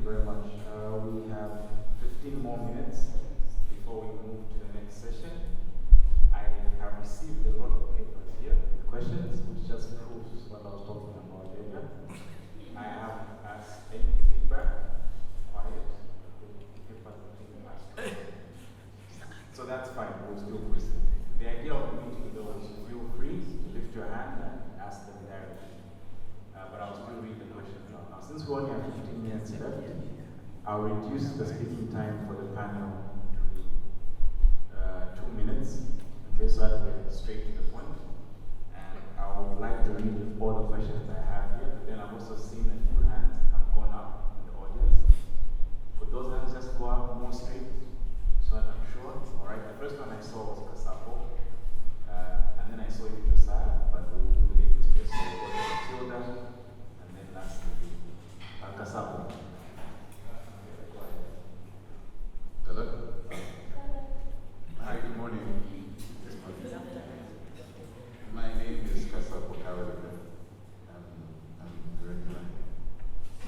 you very much. We have 15 more minutes before we move to the next session. I have received a lot of papers here with questions, which just proves what I was talking about earlier. I have asked any feedback, quiet, papers are being asked. So that's fine, we'll still proceed. The idea of the meeting though is feel free to lift your hand and ask them directly. But I'll still read the questions now. Now, since we only have 15 minutes left, I'll reduce the speaking time for the panel to 2 minutes. Okay, so that we're straight to the point. And I would like to read all the questions I have here, but then I've also seen a few hands have gone up in the audience. Could those hands just go up more straight so that I'm sure? All right, the first one I saw was Kasapo. And then I saw you, Josiah, but we'll do ladies first. So we'll go to Matilda, and then lastly, Kasapo. Hello? Hi, good morning. My name is Kasapo Kawaida. I'm director.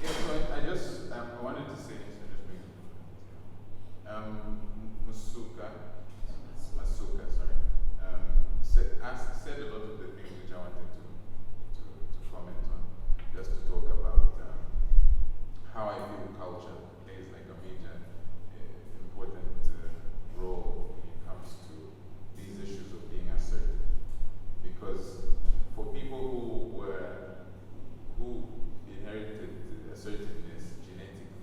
Yeah, so I just I wanted to say this. Masuka, sorry. Said a lot of the things which I wanted to comment on, just to talk about how I feel culture plays like a major important role when it comes to these issues of being assertive. Because for people who inherited assertiveness genetically,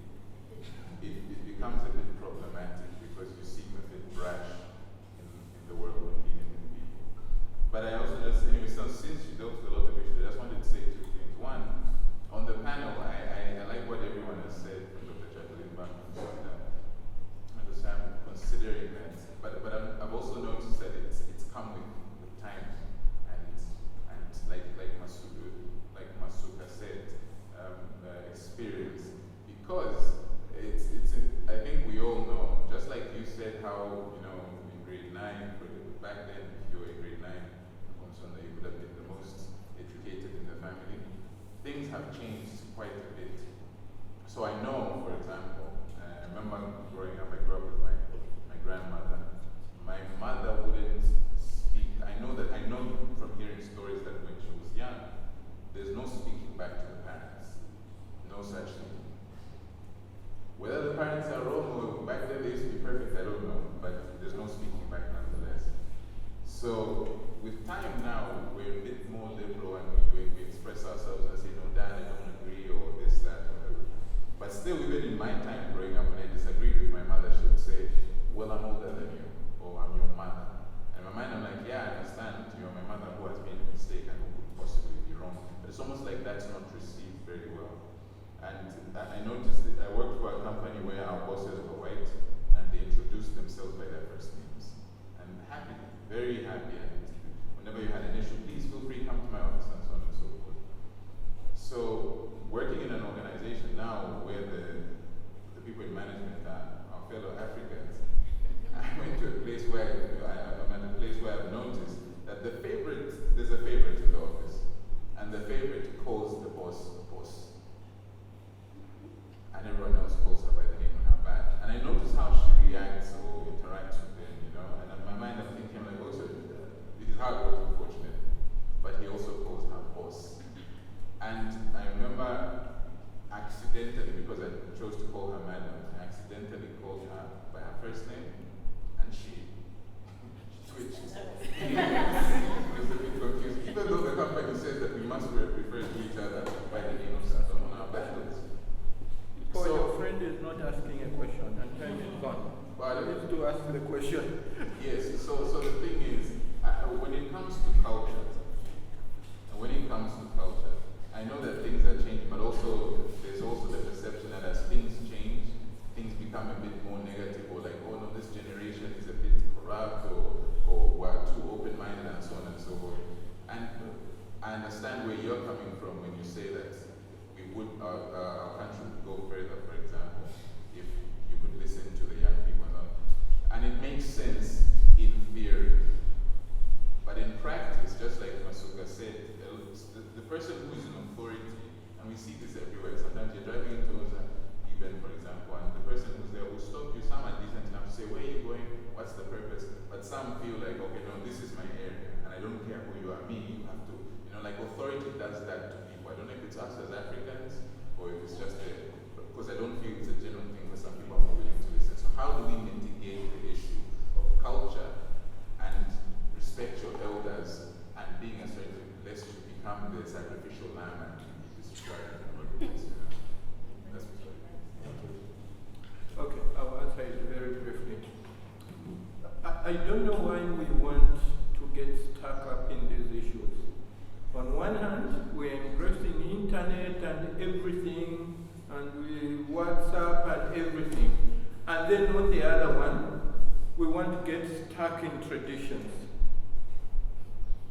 it becomes a bit problematic because you seem a bit brash in the world when dealing with people. But I also just, anyway, so since you dealt with a lot of issues, I just wanted to say two things. One, on the panel, I like what everyone has said, Dr. Chakulimba and Musonda. I just am considering that. But I've also noticed that it's come with time. And like Masuka said, experience. Because I think we all know, just like you said how, in grade 9, back then, if you were in grade 9, Musonda, you could have been the most educated in the family. Things have changed quite a bit. So I know, for example, I remember growing up, I grew up with my grandmother. My mother wouldn't speak. I know from hearing stories that when she was young, there's no speaking back to the parents. No such thing. Whether the parents are wrong or back then they used to be perfect, I don't know. But there's no speaking back nonetheless. So with time now, we're a bit more liberal and we express ourselves and say, no, Dad, I don't agree, or this, that, whatever. But still, even in my time growing up, when I disagreed with my mother, she would say, well, I'm older than you, or I'm your mother. And in my mind, I'm like, yeah, I understand, you're my mother who has made a mistake and who could possibly be wrong. But it's almost like that's not received very well. And I noticed that I worked for a company where our bosses were white, and they introduced themselves by their first names. And happy, very happy. And whenever you had an issue, please feel free to come to my office, and so on and so forth. So, working in an organization now where the people in management are our fellow Africans, I went to a place where I'm at a place where I've noticed that there's a favorite in the office, and the favorite calls the boss. And everyone else calls her by the name on her back. And I notice how she reacts or interacts with them, and in my mind I'm thinking like, also, it is hard work, unfortunately, but he also calls her boss. And I remember accidentally, because I chose to call her madam, I accidentally called her by her first name, and she twitched. It was a bit confused, even though the company says that we must refer to each other by the name of someone on our banners. So your friend is not asking a question, and time is gone. But I need to ask the question. Yes, so the thing is, when it comes to culture, I know that things are changing, but there's also the perception that as things change, things become a bit more negative, or like, oh no, this generation is a bit corrupt, or we're too open-minded, and so on and so forth. And I understand where you're coming from when you say that our country would go further, for example, if you could listen to the young people. And it makes sense in theory. I don't know why we want to get stuck up in these issues. On one hand, we're embracing internet and everything, and we WhatsApp and everything. And then on the other one, we want to get stuck in traditions.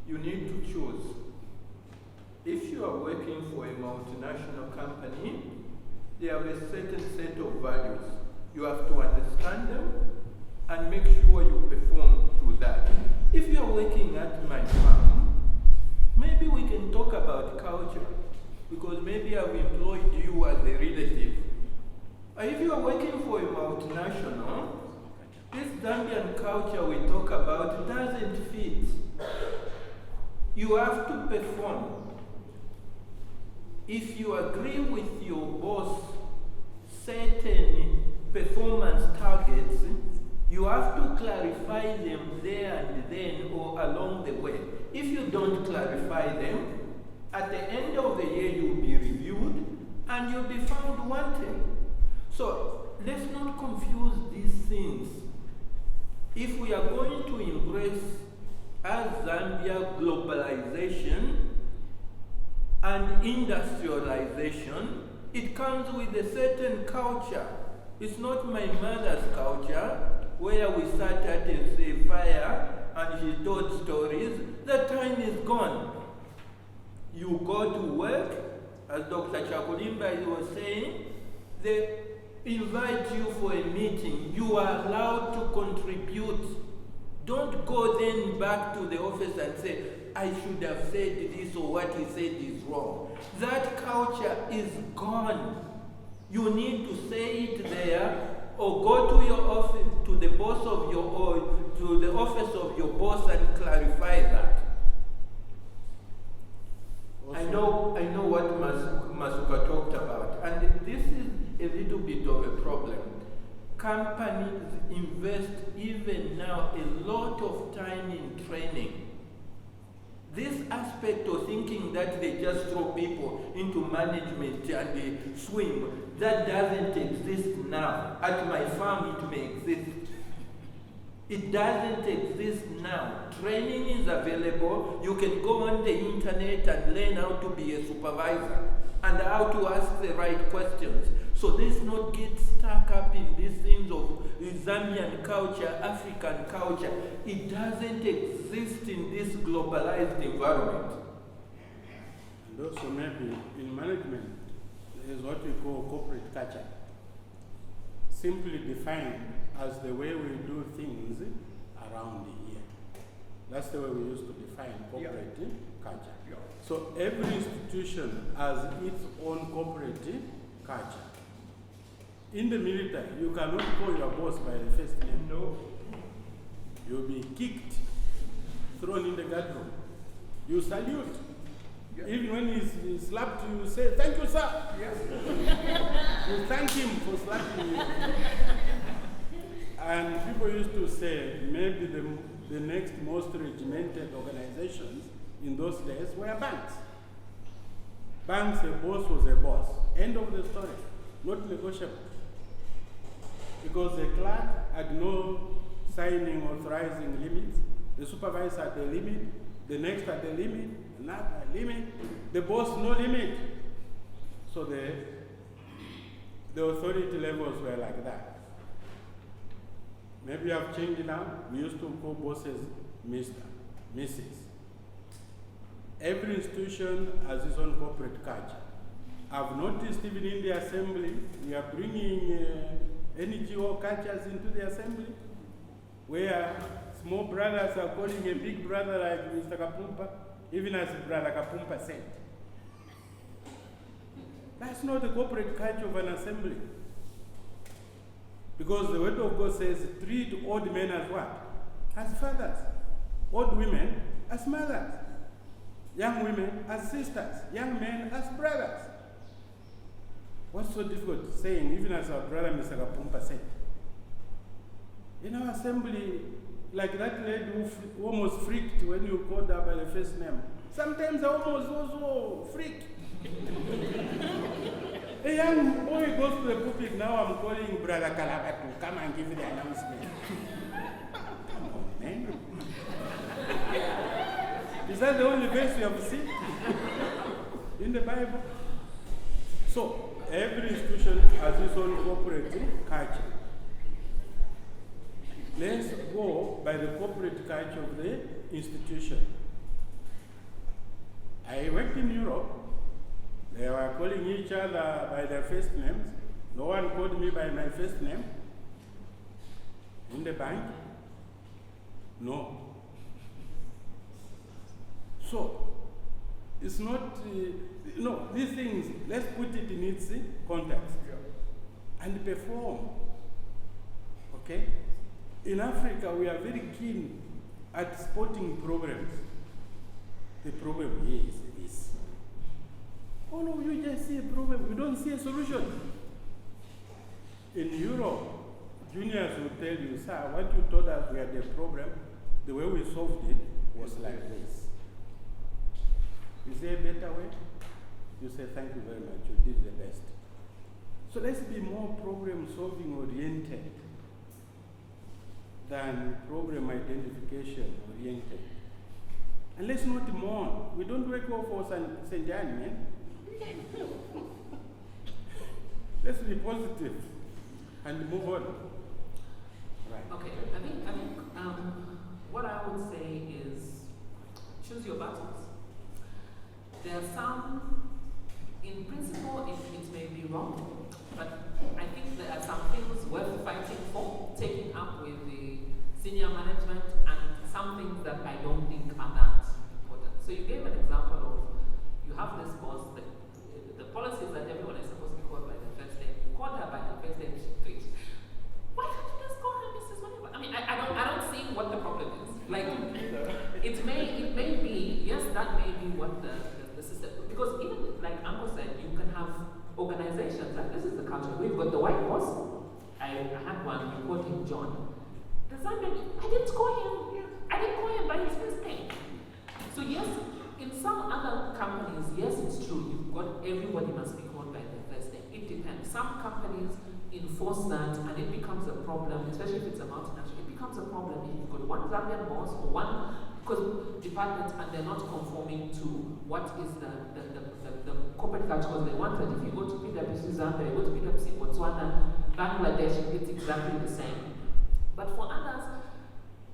You need to choose. If you are working for a multinational company, they have a certain set of values. You have to understand them and make sure you perform to that. If you are working at my farm, maybe we can talk about culture, because maybe I've employed you as a relative. If you are working for a multinational, this Zambian culture we talk about doesn't fit. You have to perform. If you agree with your boss certain performance targets, you have to clarify them there and then or along the way. If you don't clarify them, at the end of the year you'll be reviewed and you'll be found wanting. So let's not confuse these things. If we are going to embrace as Zambia globalization and industrialization, it comes with a certain culture. It's not my mother's culture, where we sat at a fire and she told stories. That time is gone. You go to work, as Dr. Chakulimba was saying, they invite you for a meeting. You are allowed to contribute. Don't go then back to the office and say, I should have said this or what he said is wrong. That culture is gone. You need to say it there, or go to your office, to the boss of your, or to the office of your boss and clarify that. I know what Masuka talked about, and this is a little bit of a problem. Companies invest even now a lot of time in training. This aspect of thinking that they just throw people into management and they swim, that doesn't exist now. At my farm it may exist. It doesn't exist now. Training is available. You can go on the internet and learn how to be a supervisor and how to ask the right questions. So let's not get stuck up in these things of Zambian culture, African culture. It doesn't exist in this globalized environment. And also maybe in management, there is what we call corporate culture. Simply defined as the way we do things around here. That's the way we used to define corporate culture. Yeah. So every institution has its own corporate culture. In the military, you cannot call your boss by the first name. No. You'll be kicked, thrown in the guardroom. You salute. Yeah. Even when he slapped you, you say, thank you, sir. Yes. You thank him for slapping you. And people used to say maybe the next most regimented organizations in those days were banks. Banks, a boss was a boss. End of the story. Not negotiable. Because the clerk had no signing authorizing limits. The supervisor had a limit. The next had a limit. Another limit. The boss, no limit. So the authority levels were like that. Maybe you have changed now. We used to call bosses Mr., Mrs. Every institution has its own corporate culture. I've noticed even in the assembly, we are bringing NGO cultures into the assembly, where small brothers are calling a big brother like Mr. Kapumpa, even as Brother Kapumpa said. That's not the corporate culture of an assembly. Because the word of God says, treat old men as what? As fathers. Old women as mothers. Young women as sisters. Young men as brothers. What's so difficult saying, even as our brother Mr. Kapumpa said? In our assembly, like that lady who almost freaked when you called her by the first name. Sometimes I almost also freaked. A young boy goes to the pulpit, now I'm calling Brother Kalaba to come and give the announcement. Come on. Is that the only verse you have seen in the Bible? So, every institution has its own corporate culture. Let's go by the corporate culture of the institution. I worked in Europe. They were calling each other by their first names. No one called me by my first name. In the bank? No. So, it's not, no, these things, let's put it in its context and perform. Okay? In Africa, we are very keen at spotting problems. The problem here is this. Oh no, you just see a problem, you don't see a solution. In Europe, juniors will tell you, sir, what you told us we had a problem, the way we solved it was like this. Is there a better way? You say, thank you very much, you did the best. So let's be more problem-solving oriented than problem identification oriented. And let's not mourn. We don't wake up for St. John, man. Let's be positive and move on. Right. Okay, I think what I would say is choose your battles. There are some, in principle, it may be wrong, but I think there are some things worth fighting for, taking up with the senior management, and some things that I don't think are that important. So you gave an example of, you have this boss, the policy is that everyone is supposed to be called by their first name. You called her by her first name, she quit. Why can't you just call her Mrs. Whatever? I mean, I don't see what the problem is. Like, it may be, yes, that may be what the system, because even like Uncle said, you can have organizations, like this is the culture. We've got the white boss. I had one, we called him John. Does that mean I didn't call him by his first name? So yes, in some other companies, yes, it's true, you've got everybody must be called by their first name. It depends. Some companies enforce that and it becomes a problem, especially if it's a multinational, it becomes a problem if you've got one Zambian boss or one department and they're not conforming to what is the corporate culture they wanted. If you go to PwC Zambia, you go to PwC Botswana, Bangladesh, it's exactly the same. But for others,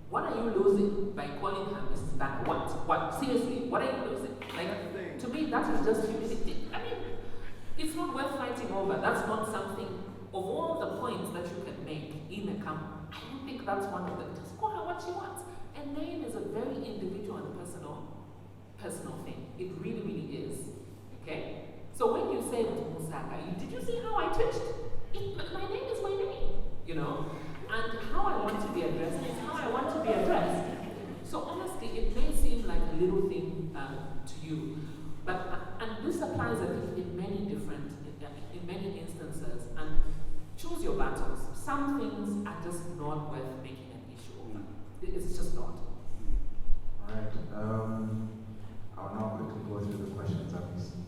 what are you losing by calling her Mrs. Bank? What? Seriously, what are you losing? Like, to me, that is just humility. I mean, it's not worth fighting over. That's not something, of all the points that you can make in a company, I don't think that's one of them. Just call her what she wants. And name is a very individual and personal thing. It really, really is. Okay? So when you say Musaka, did you see how I twitched? My name is my name, you know? And how I want to be addressed is how I want to be addressed. So honestly, it may seem like a little thing to you, but and this applies, I think, in many instances. And choose your battles. Some things are just not worth making an issue over. It's just not. Alright, I'll now quickly go through the questions I've received.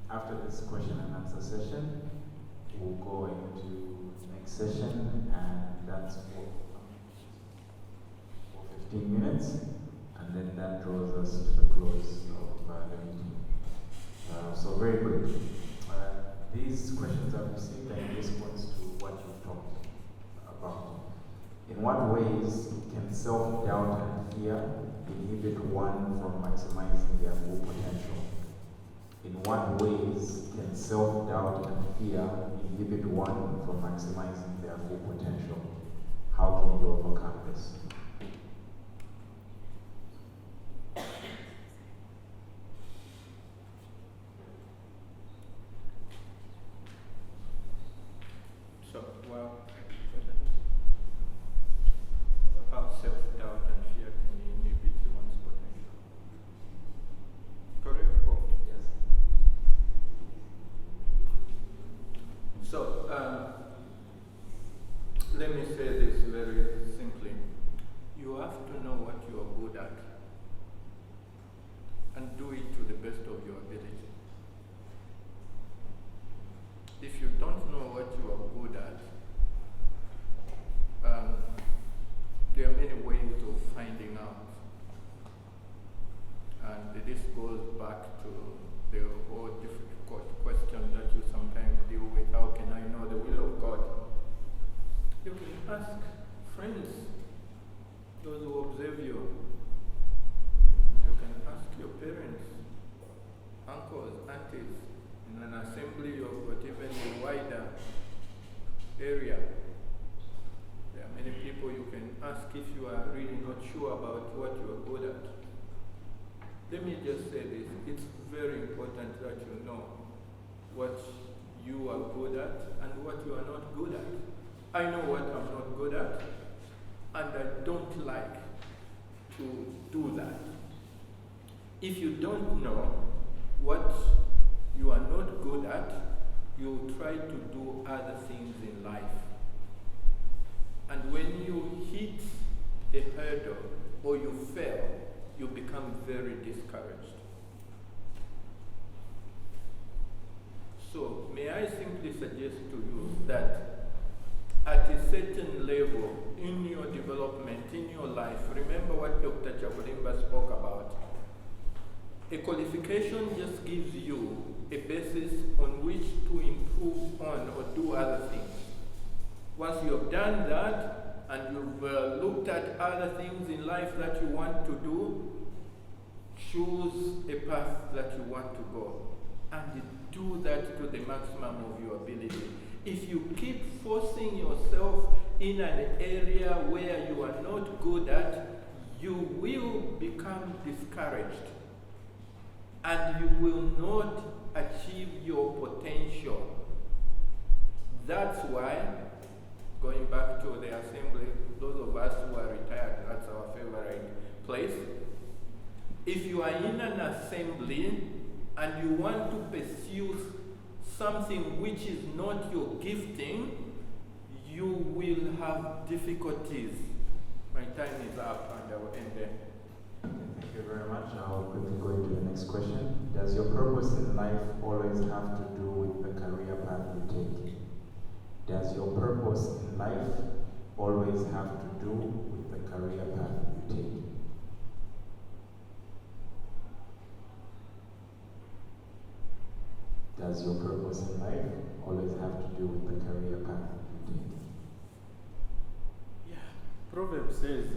After this question and answer session, we'll go into the next session, and that's for 15 minutes, and then that draws us to the close of the meeting. So very quickly, these questions I've received are in response to what you've talked about. In what ways can self-doubt and fear inhibit one from maximizing their full potential? In what ways can self-doubt and fear inhibit one from maximizing their full potential? How can you overcome this? So, well, how self-doubt and fear can inhibit one's potential? Correct? Yes. So, let me say this very simply. You have to know what you are good at and do it to the best of your ability. If you don't know what you are good at, there are many ways of finding good at and what you are not good at. I know what I'm not good at, and I don't like to do that. If you don't know what you are not good at, you try to do other things in life. And when you hit a hurdle or you fail, you become very discouraged. So may I simply suggest to you that at a certain level in your development, in your life, remember what Dr. Chakulimba spoke about. A qualification just gives you a basis on which to improve on or do other things. Once you have done that and you've looked at other things in life that you want to do, choose a path that you want to go and do that to the maximum of your ability. If you keep forcing yourself in an area where you are not good at, you will become discouraged and you will not achieve your potential. That's why, going back to the assembly, those of us who are retired, that's our favorite place. If you are in an assembly and you want to pursue something which is not your gifting, you will have difficulties. My time is up and I will end there. Thank you very much. I'll quickly go into the next question. Does your purpose in life always have to do with the career path you take? Does your purpose in life always have to do with the career path you take? Does your purpose in life always have to do with the career path you take? Yeah. Proverbs says,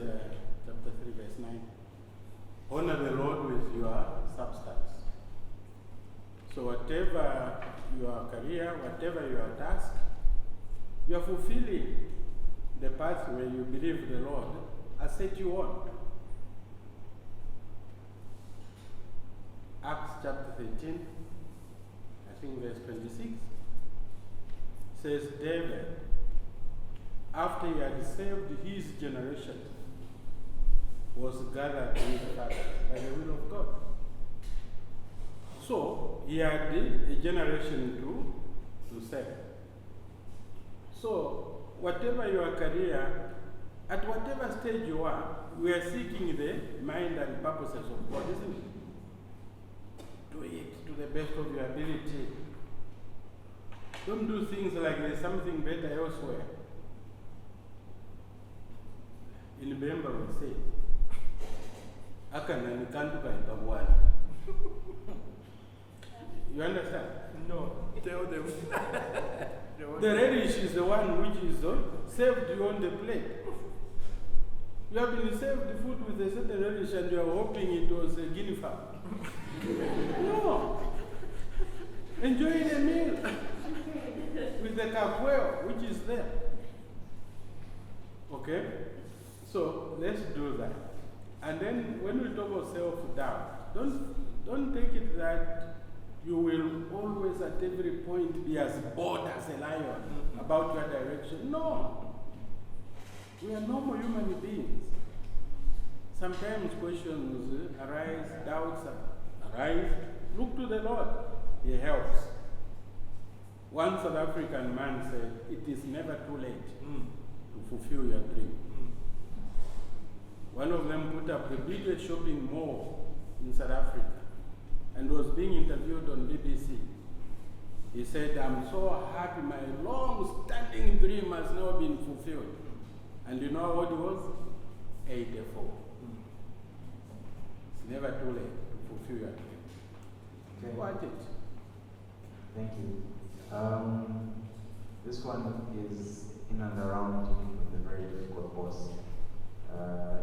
chapter 3, verse 9, honor the Lord with your substance. So whatever your career, whatever your task, you are fulfilling the path where you believe the Lord has set you on. Acts chapter 13, I think verse 26, says David, after he had saved his generation, was gathered to his father by the will of God. So he had a generation to save. So whatever your career, at whatever stage you are, we are seeking the mind and purposes of God, isn't it? Do it to the best of your ability. Don't do things like there's something better elsewhere. In Bemba we say, you understand? No, tell them. The relish is the one which is served you on the plate. You have been served the food with a certain relish and you are hoping it was a guinea fowl. No. Enjoy the meal with the capuel which is there. Okay? So let's do that. And then when we talk of self-doubt, don't take it that you will always at every point be as bold as a lion about your direction. No. We are normal human beings. Sometimes questions arise, doubts arise. Look to the Lord. He helps. One South African man said, it is never too late to fulfill your dream. One of them put up the biggest shopping mall in South Africa and was being interviewed on BBC. He said, I'm so happy my long-standing dream has now been fulfilled. And you know how old he was? 84. It's never too late to fulfill your dream. Okay. Watch it. Thank you. This one is in and around with a very difficult boss.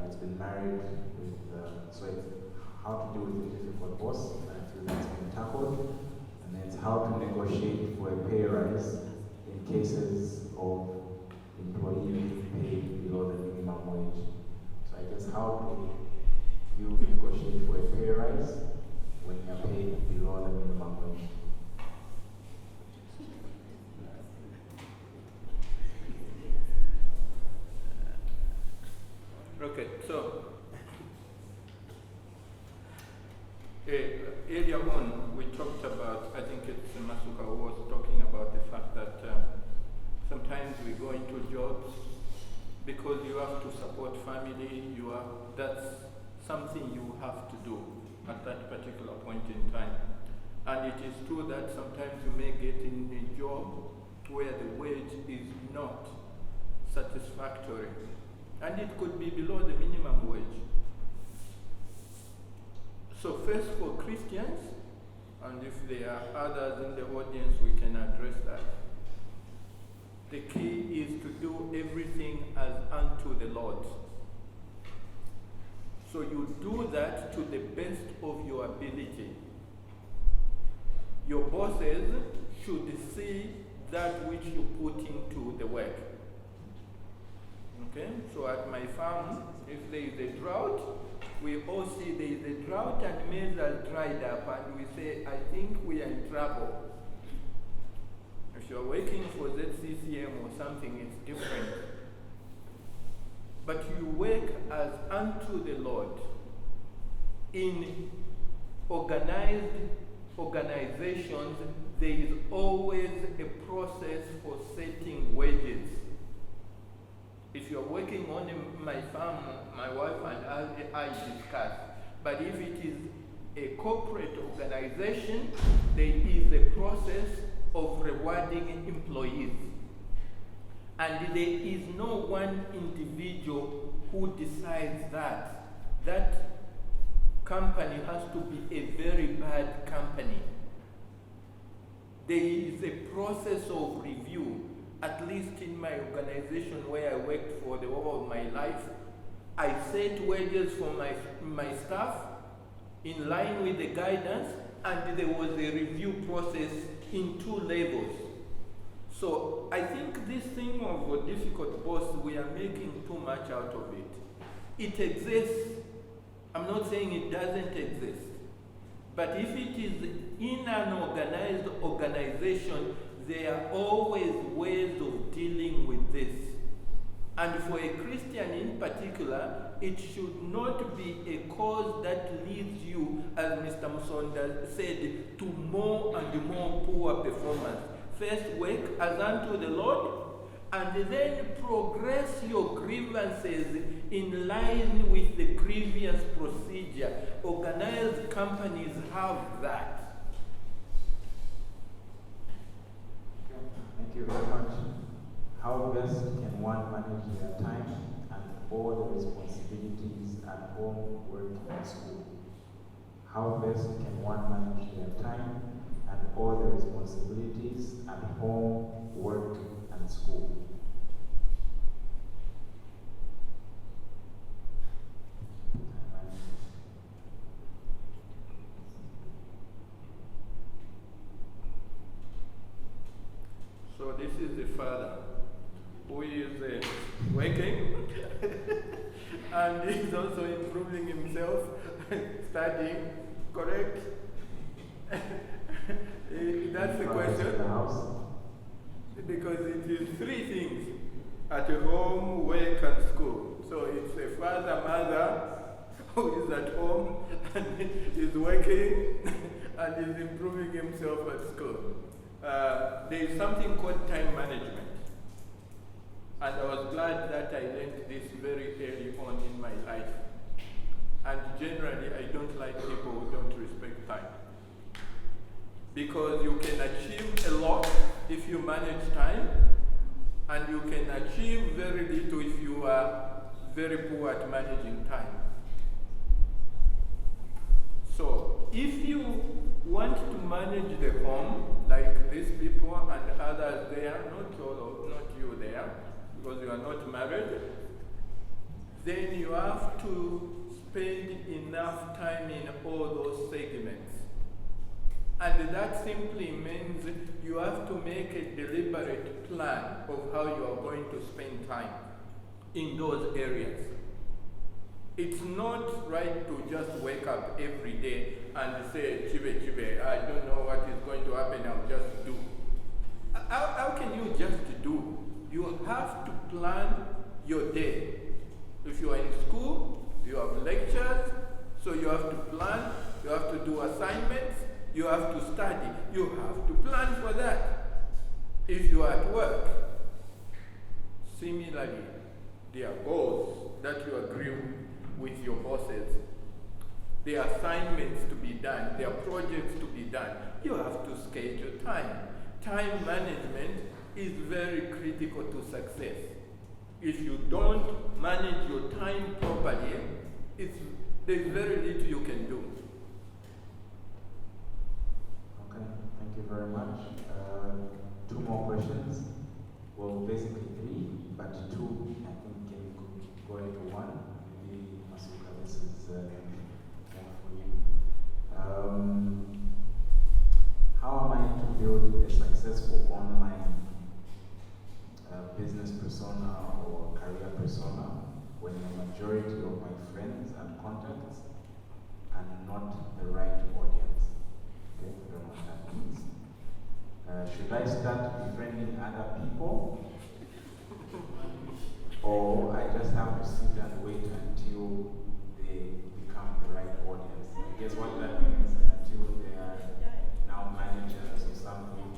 It's been married with, so it's how to deal with a difficult boss, and I feel that's been tackled. And then it's how to negotiate for a pay rise in cases of employee being paid below the minimum wage. So I guess how do you negotiate for a pay rise when you're paid below the minimum wage? because you have to support family, that's something you have to do at that particular point in time. And it is true that sometimes you may get in a job where the wage is not satisfactory, and it could be below the minimum wage. So first for Christians, and if there are others in the audience, we can address that. The key is to do everything as unto the Lord. So you do that to the best of your ability. Your bosses should see that which you put into the work. Okay? So at my farm, if there is a drought, we all see there is a drought and maize has dried up, and we say, I think we are in trouble. If you're working for ZCCM or something, it's different. But you work as unto the Lord. In organized organizations, there is always a process for setting wages. If you're working on my farm, my wife and I discuss. But if it is a corporate organization, there is a process of rewarding employees. And there is no one individual who decides that. That company has to be a very bad company. There is a process of review. At least in my organization where I worked for the whole of my life, I set wages for my staff in line with the guidance, and there was a review process in 2 levels. So I think this thing of a difficult boss, we are making too much out of it. It exists. I'm not saying it doesn't exist. But if it is in an organized organization, there are always ways of dealing with this. And for a Christian in particular, it should not be a cause that leads you, as Mr. Musonda said, to more and more poor performance. First work as unto the Lord, and then progress your grievances in line with the grievance procedure. Organized companies have that. Thank you very much. How best can one manage their time and all the responsibilities at home, work, and school? How best can one manage their time and all the responsibilities at home, work, and school? So this is the father who is working and is also improving himself, studying, correct? That's the question. Because it is 3 things: at home, work, and school. So it's a father, mother who is at home and is working and is improving himself at school. There is something called time management. And I was glad that I learned this very early on in my life. And generally, I don't like people who don't respect time. Because you can achieve a lot if you manage time, and you can achieve very little if you are very poor at managing time. So, if you want to manage the home, like these people and others there, not you there, because you are not married, then you have to spend enough time in all those segments. And that simply means you have to make a deliberate plan of how you are going to spend time in those areas. It's not right to just wake up every day and say, chive, I don't know what is going to happen, I'll just do. How can you just do? You have to plan your day. If you are in school, you have lectures, so you have to plan, you have to do assignments, you have to study, you have to plan for that. If you are at work, similarly, there are goals that you agree with your bosses. There are assignments to be done. There are projects to be done. You have to schedule time. Time management is very critical to success. If you don't manage your time properly, there's very little you can do. Okay, thank you very much. Two more questions. Well, basically three, but two, I think, can go into one. Maybe Masuka, this is more for you. How am I to build a successful online business persona or career persona when the majority of my friends and contacts are not the right audience? Okay, I don't know what that means. Should I start befriending other people, or I just have to sit and wait until they become the right audience? I guess what that means is until they are now managers or something.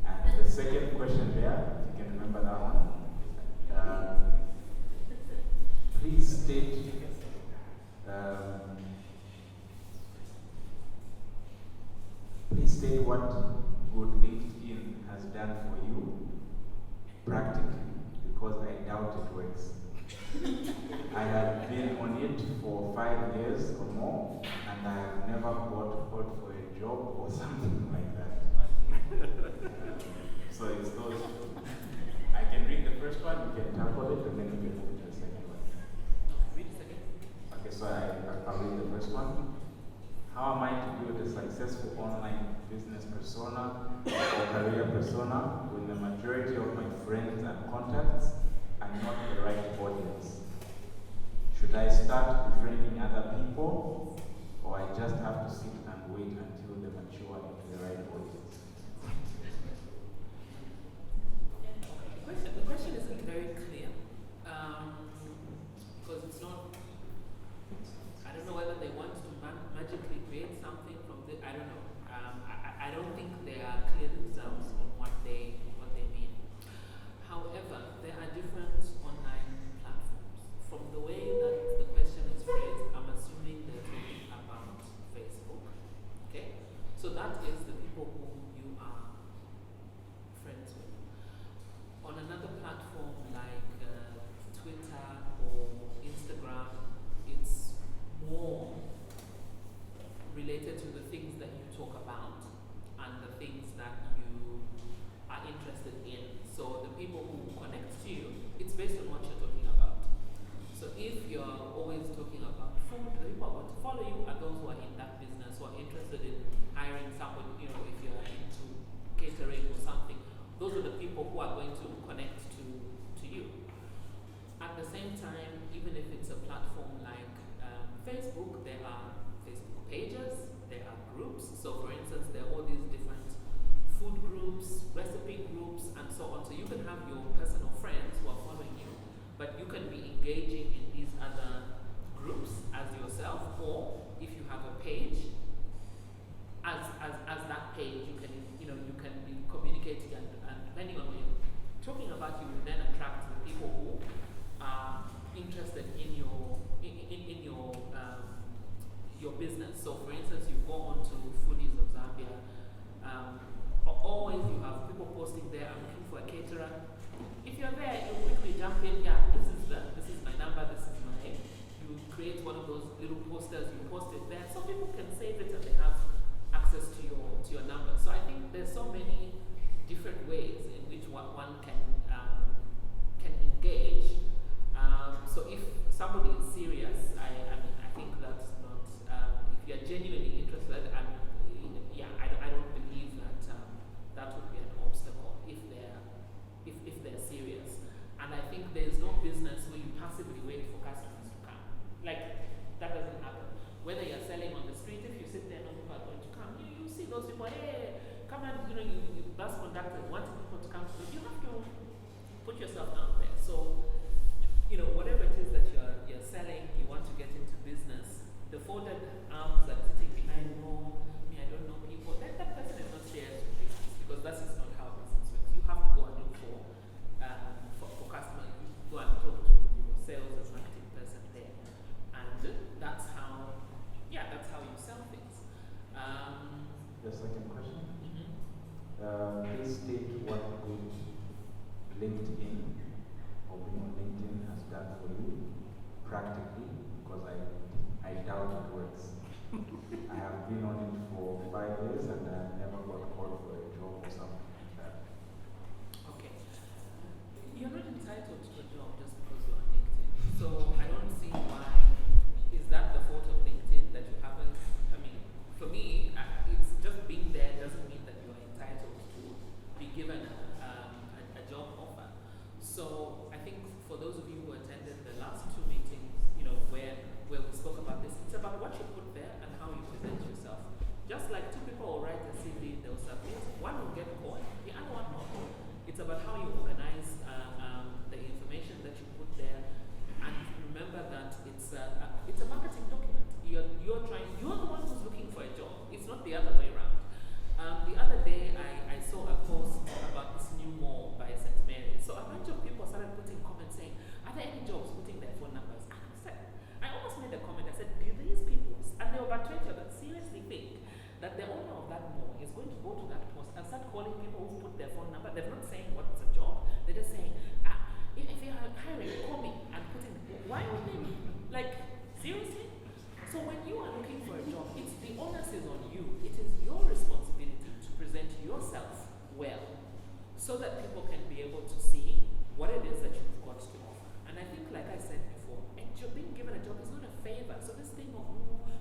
And the second question there, if you can remember that one, please state what good LinkedIn has done for you practically, because I doubt it works. I have been on it for 5 years or more, and I have never got called for a job or something like that. So it's those. I can read the first one, you can tackle it, and then we can move to the second one. Read the second. Okay, so I'll read the first one. How am I to build a successful online business persona or career persona when the majority of my friends and contacts are not the right audience? Should I start befriending other people, or I just have to sit and wait until they mature into the right audience? The question isn't very clear, because it's not, I don't know whether they want to magically create something from the, I don't know. I don't think they are clear themselves on what they mean. However, there are different online platforms. From the way that the question is phrased, I'm assuming they're talking about Facebook. Okay? So that is the people whom you are friends with. On another platform like Twitter or Instagram, it's more related to the things that you talk about and the things that you are interested in. So the people who connect to you, it's based on what you're talking about. So if you're always talking about food, the people who are going to follow you are those who are in that business, who are interested in hiring somebody, you know, if you're into catering or something, those are the people who are going to connect to you. At the same time, even if it's a platform like Facebook, there are Facebook pages, there are groups. So for instance, there are all these different food groups, recipe groups, and so on. So you can have your personal friends who are following you, but you can be engaging in these other groups as yourself, or if you have a page, as that page, you can be communicating, and depending on what you're talking about, you will then attract the people who are interested in your business. So for instance, you go on to Foodies of Zambia, always you have people posting there, I'm looking for a caterer. If you're there, you quickly jump in, yeah, this is my number, you create one of those little posters, you post it there, so people can save it and they have access to your number. So I think there's so many different ways in which one can engage. So if somebody is serious, I think that's not, if you're genuinely interested, I don't believe that that would be an obstacle if they're serious. And I think there's no business where you passively wait for customers to come. Like, that doesn't happen. Whether you're selling on the street, if you sit there and no people are going to come, you see those people, hey, come and, you bus conductors wanting people to come to you. You have to put yourself out there. So, whatever it is that you're selling, you want to get into business, the folded arms that sitting behind, I don't know people, that person is not serious with business, because that is not how business works. You have to go and look for customers, you go and talk to LinkedIn or being on LinkedIn has done for you practically, because I doubt it works. I have been on it for 5 years and I never got called for a job or something like that. Okay. You're not entitled to a job just because you're on LinkedIn. So I don't see why. Is that the fault of LinkedIn that you haven't? I mean, for me, it's just being there doesn't mean that you're entitled to be given a job offer. So I think for those of you who attended the last 2 meetings, where we spoke about this, it's about what you put there and how you present yourself. Just like 2 people will write a CV, they'll submit, one will get called, the other one not. It's about how you organize the information that you put there, and remember that it's a marketing document. You're the one who's looking for a job. It's not the other way around. The other day I saw a post about this new mall by St. Mary's. So a bunch of people started putting comments saying, are there any jobs, putting their phone numbers? And I almost made a comment. I said, do these people, and they were about 20 of them, seriously think that the owner of that mall is going to go to that post and start calling people who put their phone number? They're not saying what's a job. They're just saying, if you're hiring, call me, and putting, why would they? Like, seriously? So when you are looking for a job, it's the onus is on you. It is your responsibility to present yourself well, so that people can be able to see what it is that you've got to offer. And I think, like I said before, being given a job is not a favor. So this thing of,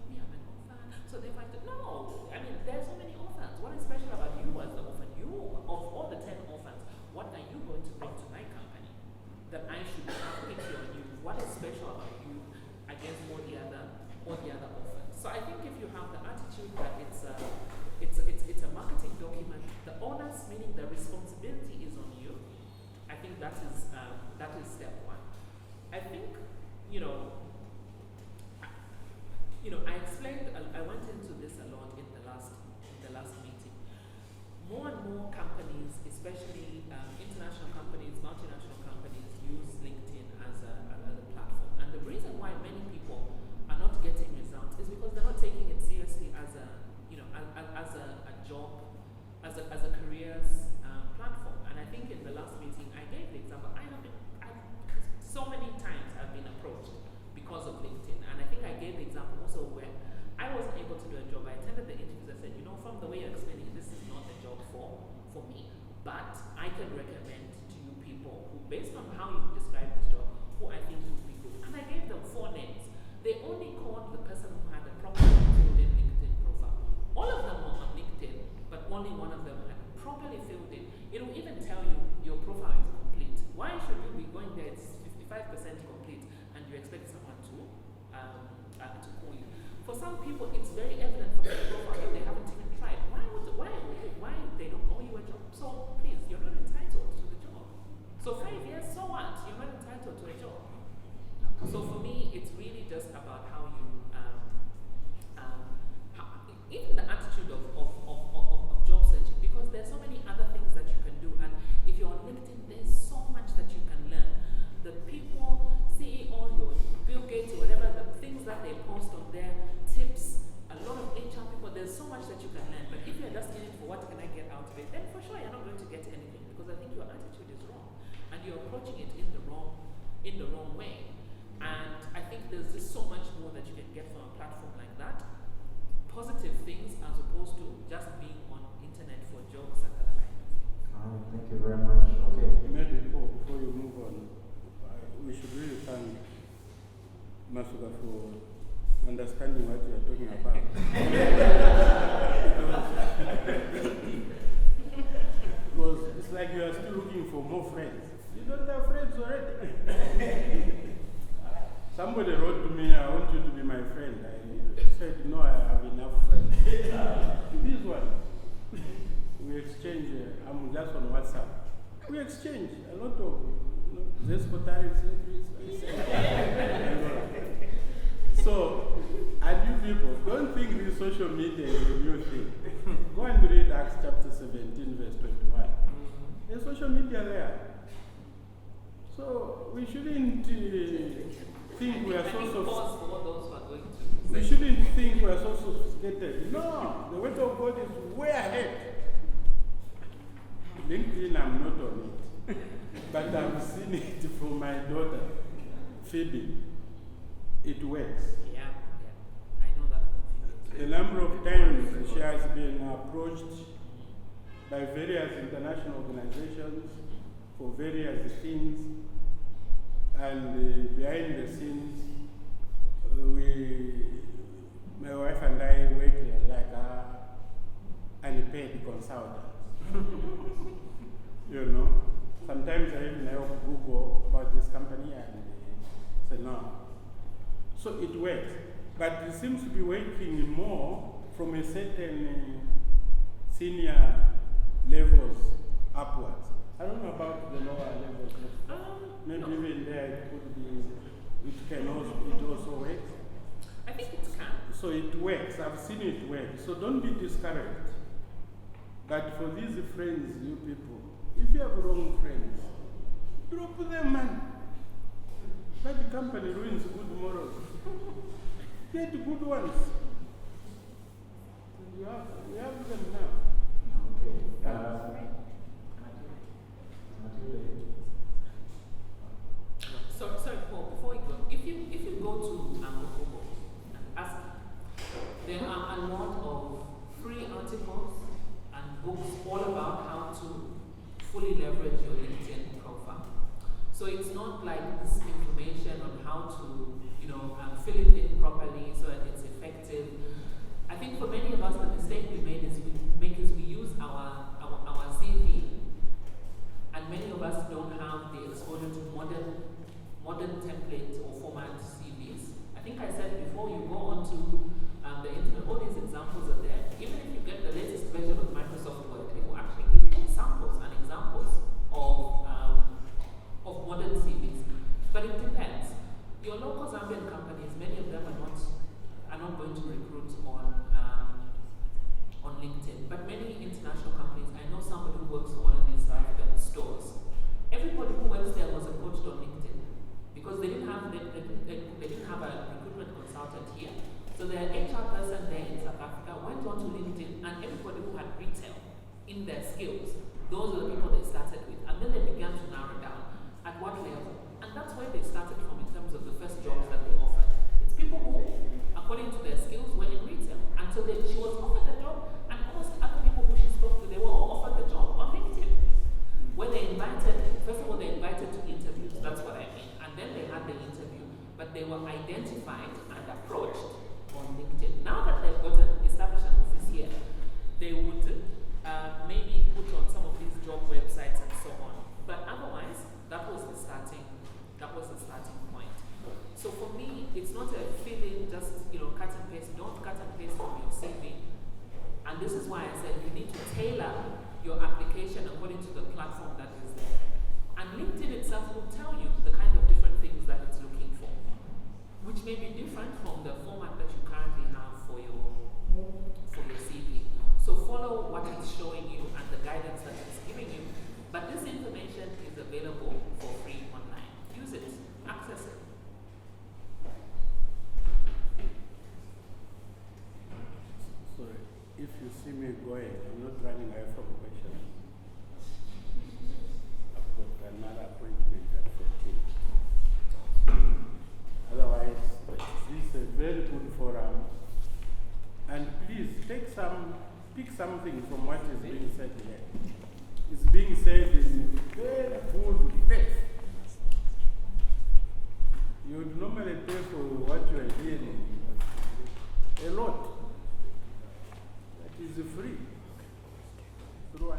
we have an offer, so they might, no. I mean, there's so many offers. What is special about you as the offer? You, of all the 10 offers, what are you going to bring to my company that I should have picked on you? What is special about you against all the other offers? So I think if you have the attitude that it's a marketing document, the onus, meaning the responsibility, is on you. I think that is step one. I think I explained. I went into this a lot in the last meeting. More and more companies, especially international companies, multinational companies, use LinkedIn as a platform. And the reason why many people are not getting results is because they're not taking it seriously as a job, as a careers platform. And I think in the last meeting I gave the example. So many times I've been approached because of LinkedIn, and I think I gave the example also where I wasn't able to do a job. I attended the interviews. I said, from the way you're explaining, this is not a job for me, but I can recommend to you people who, based on how you describe this job, who I think would be good. And I gave them 4 names. They only called the person who had a properly filled in LinkedIn profile. All of them were on LinkedIn, but only one of them had properly filled in. It will even tell you your profile is complete. Why should you be going there? It's 55% complete, and you expect someone to call you. For some people, it's very evident from their profile that they haven't even tried. Why they don't owe you a job? So please, you're not entitled to the job. So 5 years, so what? You're not entitled to a job. So for me, it's really just about how you, even the attitude of job searching, because there's so many other things that you can do, and if you're on LinkedIn, there's so much that you can learn. The people, CEO, your Bill Gates, whatever, the things that they post on their tips, a lot of HR people, there's so much that you can learn. But if you're just in it for what can I get out of it, then for sure you're not going to get anything, because I think your attitude is wrong, and you're approaching it in the wrong way. And I think there's just so much more that you can get from a platform like that. Positive things as opposed to just being on internet for jokes and other kind of things. Thank you very much. Okay. Maybe before you move on, we should really thank Masuka for understanding what you are talking about. Because it's like you are still looking for more friends. You don't have friends already. Somebody wrote to me, I want you to be my friend. I said, no, I have enough friends. This one, we exchange, I'm just on WhatsApp. We exchange a lot of Zesco tariffs increase. So, and you people, don't think this social media is a new thing. Go and read Acts chapter 17, verse 21. There's social media there. So, we shouldn't think we are so we shouldn't think we are so sophisticated. No, the word of God is way ahead. LinkedIn, I'm not on it. But I've seen it from my daughter, Phoebe. It works. Yeah, I know that from Phoebe. The number of times she has been approached by various international organizations for various things, and behind the scenes, my wife and I work like unpaid consultants. You know, sometimes I even help Google about this company and say no. So it works, but it seems to be working more from a certain senior levels upwards. I don't know about the lower levels. Maybe no. even there it could be. It also works. I think it can. So it works. I've seen it work. So don't be discouraged. But for these friends, you people, if you have wrong friends, drop them, man. That company ruins good morals. Get good ones. We have them now. Okay. Sorry, Paul, before you go, if you go to Google and ask, there are a lot of free articles and books all about how to fully leverage your LinkedIn profile. So it's not like this information on how to, fill it in properly so that it's effective. I think for many of us, the mistake we made is we use our CV, and many of us don't have the exposure to modern template or format CVs. I think I said before, you go on to the internet, all these examples are there. Even if you get the latest version of Microsoft Word, it will actually give you samples and examples of modern CVs. But it depends. Your local Zambian companies, many of them are not going to recruit on LinkedIn. But many international companies, I know somebody who works for one of these South African stores. Everybody who works there was approached on LinkedIn because they didn't have a recruitment consultant here. So their HR person there in South Africa went on to LinkedIn, and everybody who had retail in their skills, those were the people they started with. And then they began to narrow down at what level. And that's where they started from in terms of the first jobs that they offered. It's people who, according to their skills, were in retail until she was offered the job, and almost other people who she spoke to, they were all offered the job on LinkedIn. When they first of all, they invited to interviews, that's what I mean. And then they had the interview, but they were identified and approached on LinkedIn. Now that they've established an office here, they would maybe put on some of these job websites and so on. But otherwise, that was the starting point. So for me, it's not a feeling just cut and paste. Don't cut and paste from your CV. And this is why I said you need to tailor your application according to the platform that is there. And LinkedIn itself will tell you the kind of different things that it's looking for, which may be different from the format that you currently have for your CV. So follow what it's showing you and the guidance that it's giving you. But this information is available for free online. Use it, access it. Sorry, if you see me going, I'm not running away from questions. I've got another appointment at 14. Otherwise, this is a very good forum. And please pick something from what is being said here. It's being said in very good faith. You would normally pay for what you are hearing. A lot. That is free. Through an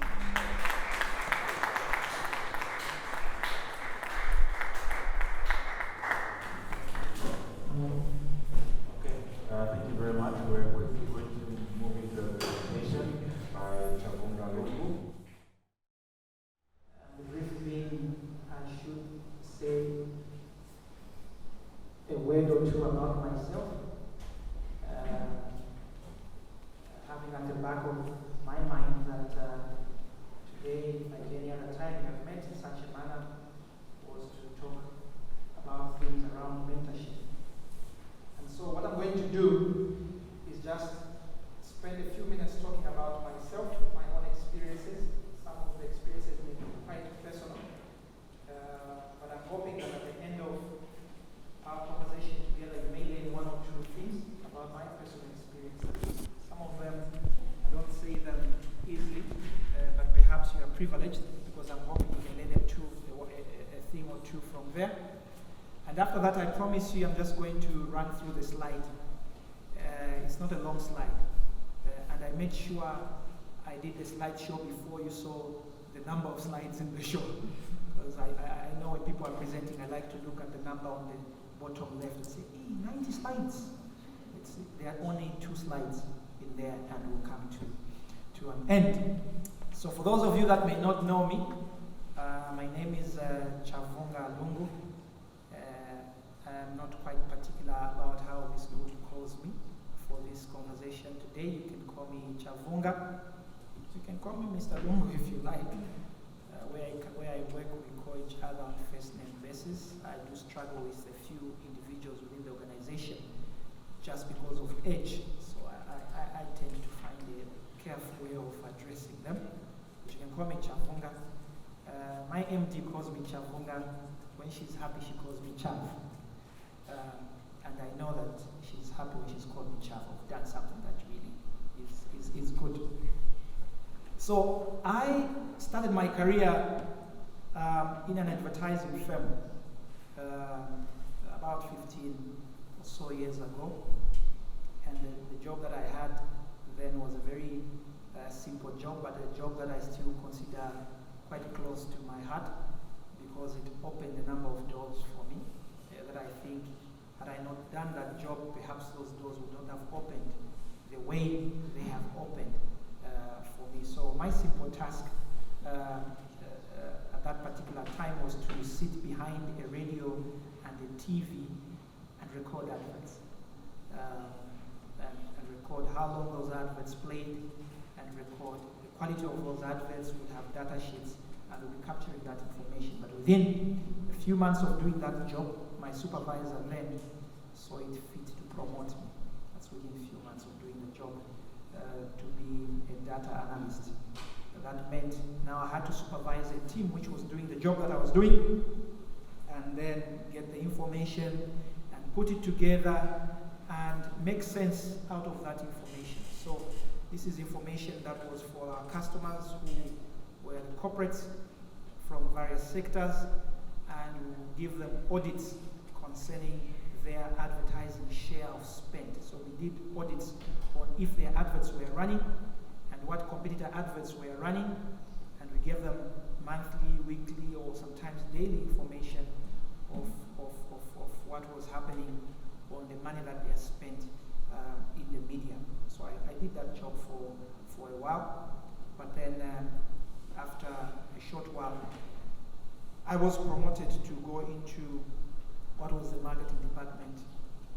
Okay, thank you very much. We're going to move into the presentation by Chakulimba. two from there. And after that, I promise you, I'm just going to run through the slide. It's not a long slide. And I made sure I did the slideshow before you saw the number of slides in the show. Because I know when people are presenting, I like to look at the number on the bottom left and say, hey, 90 slides. There are only 2 slides in there, and we'll come to an end. So for those of you that may not know me, my name is Chavunga Lungu. I'm not quite particular about how this group calls me for this conversation today. You can call me Chavunga. You can call me Mr. Lungu if you like. Where I work, we call each other on first name basis. I do struggle with a few individuals within the organization just because of age. So I tend to find a careful way of addressing them. But you can call me Chavunga. My MD calls me Chavunga. When she's happy, she calls me Chav. And I know that she's happy when she's called me Chav. I've done something that really is good. So I started my career in an advertising firm about 15 or so years ago. And the job that I had then was a very simple job, but a job that I still consider quite close to my heart because it opened a number of doors for me that I think had I not done that job, perhaps those doors would not have opened the way they have opened for me. So my simple task at that particular time was to sit behind a radio and a TV and record adverts. And record how long those adverts played, and record the quality of those adverts. We'd have data sheets and we'll be capturing that information. But within a few months of doing that job, my supervisor then saw it fit to promote me. That's within a few months of doing the job to be a data analyst. That meant now I had to supervise a team which was doing the job that I was doing, and then get the information and put it together and make sense out of that information. So this is information that was for our customers who were the corporates from various sectors, and we will give them audits concerning their advertising share of spend. So we did audits on if their adverts were running and what competitor adverts were running, and we gave them monthly, weekly, or sometimes daily information of what was happening on the money that they spent in the media. So I did that job for a while, but then after a short while, I was promoted to go into what was the marketing department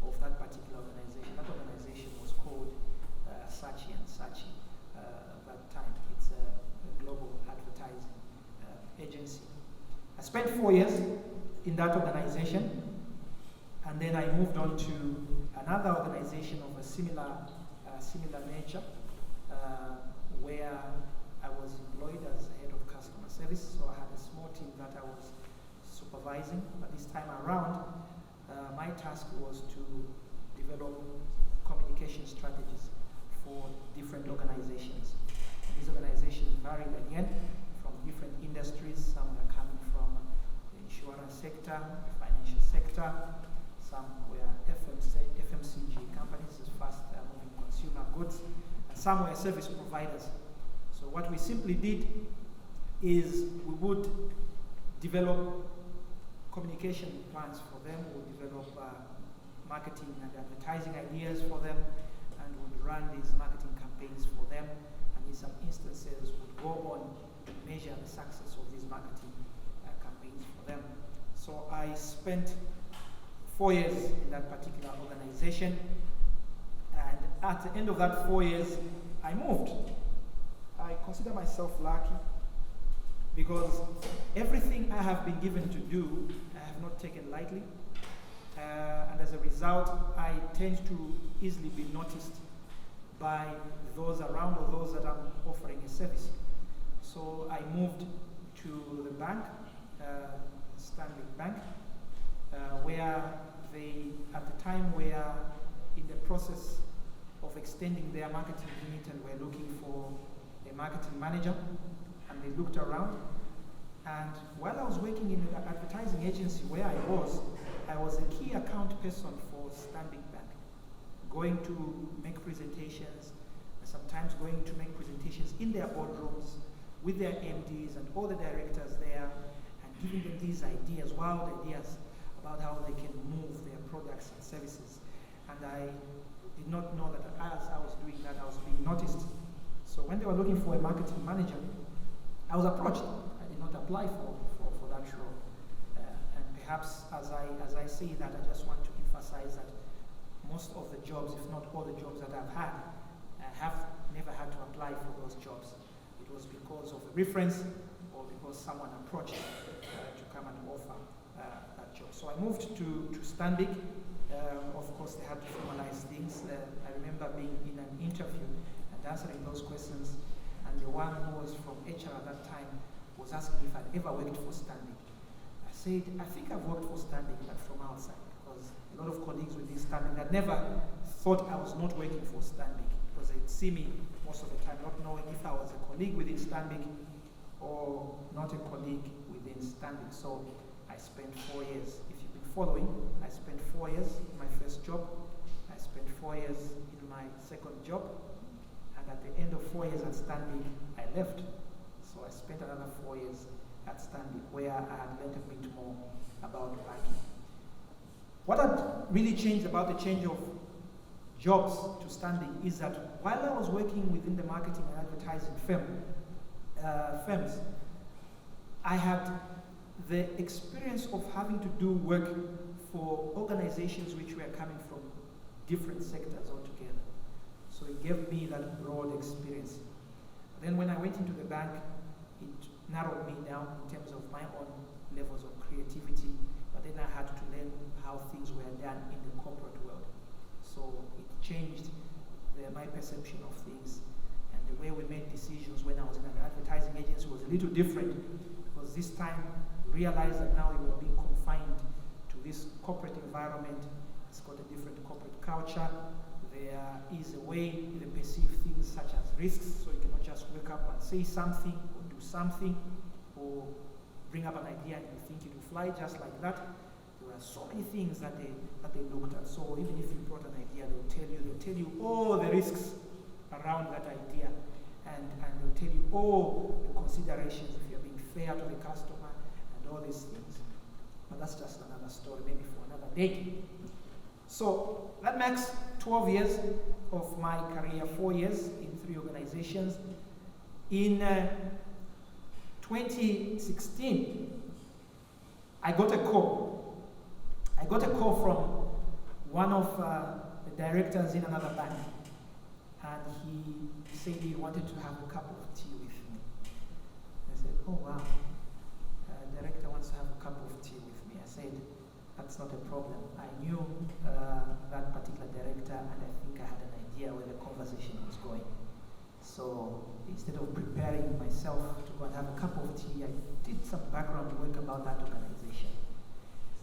of that particular organization. That organization was called Saatchi & Saatchi at that time. It's a global advertising agency. I spent 4 years in that organization, and then I moved on to another organization of a similar nature, where I was employed as head of customer service. So I had a small team that I was supervising, but this time around, my task was to develop communication strategies for different organizations. And these organizations varied again from different industries. Some were coming from the insurance sector, the financial sector. Some were FMCG companies, as fast-moving consumer goods, and some were service providers. So what we simply did is we would develop communication plans for them, we would develop marketing and advertising ideas for them, and would run these marketing campaigns for them, and in some instances would go on to measure the success of these marketing campaigns for them. So I spent 4 years in that particular organization, and at the end of that 4 years, I moved. I consider myself lucky because everything I have been given to do, I have not taken lightly. And as a result, I tend to easily be noticed by those around or those that I'm offering a service. So I moved to the bank, Stanbic Bank, where they, at the time, were in the process of extending their marketing unit and were looking for a marketing manager. And they looked around, and while I was working in the advertising advertising agency where I was a key account person for Stanbic Bank, going to make presentations, sometimes going to make presentations in their boardrooms with their MDs and all the directors there, and giving them these ideas, wild ideas, about how they can move their products and services. And I did not know that as I was doing that, I was being noticed. So when they were looking for a marketing manager, I was approached. I did not apply for that role. And perhaps as I say that, I just want to emphasize that most of the jobs, if not all the jobs that I've had, I have never had to apply for those jobs. It was because of a reference or because someone approached to come and offer that job. So I moved to Stanbic. Of course, they had to formalize things. I remember being in an interview and answering those questions, and the one who was from HR at that time was asking if I'd ever worked for Stanbic. I said, I think I've worked for Stanbic, but from outside, because a lot of colleagues within Stanbic had never thought I was not working for Stanbic, because they'd see me most of the time not knowing if I was a colleague within Stanbic or not a colleague within Stanbic. So I spent 4 years. If you've been following, I spent 4 years in my first job. I spent 4 years in my second job. And at the end of 4 years at Stanbic, I left. So I spent another 4 years at Stanbic, where I had learned a bit more about banking. What had really changed about the change of jobs to Stanbic is that while I was working within the marketing and advertising firms, I had the experience of having to do work for organizations which were coming from different sectors altogether. So it gave me that broad experience. Then when I went into the bank, it narrowed me down in terms of my own levels of creativity, but then I had to learn how things were done in the corporate world. So it changed my perception of things, and the way we made decisions when I was in an advertising agency was a little different, because this time realized that now we were being confined to this corporate environment. It's got a different corporate culture. There is a way they perceive things such as risks, so you cannot just wake up and say something or do something or bring up an idea and you think it will fly just like that. There were so many things that they looked at. So even if you brought an idea, they'll tell you all the risks around that idea, and they'll tell you all the considerations if you're being fair to the customer and all these things. But that's just another story, maybe for another day. So that makes 12 years of my career, 4 years in 3 organizations. In 2016, I got a call. I got a call from one of the directors in another bank, and he said he wanted to have a cup of tea with me. I said, oh wow, director wants to have a cup of tea with me. I said, that's not a problem. I knew that particular director, and I think I had an idea where the conversation was going. So instead of preparing myself to go and have a cup of tea, I did some background work about that organization.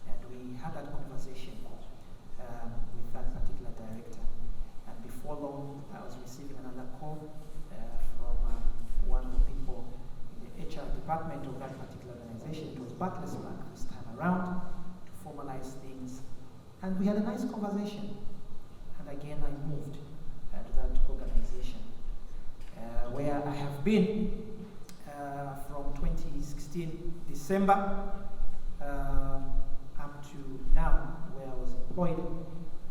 And we had that conversation with that particular director. And before long, I was receiving another call from one of the people in the HR department of that particular organization. It was Barclays Bank this time around, to formalize things. And we had a nice conversation. And again, I moved to that organization, where I have been from 2016 December up to now, where I was employed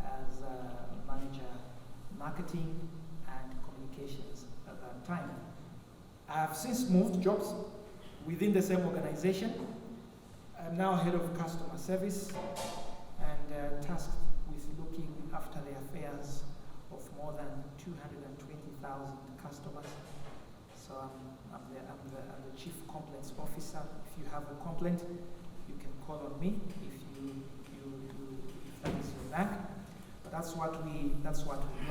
as manager marketing and communications at that time. I have since moved jobs within the same organization. I'm now head of customer service and tasked with looking after the affairs of more than 220,000 customers. So I'm the chief complaints officer. If you have a complaint, you can call on me if if that is your bank. But that's what we do.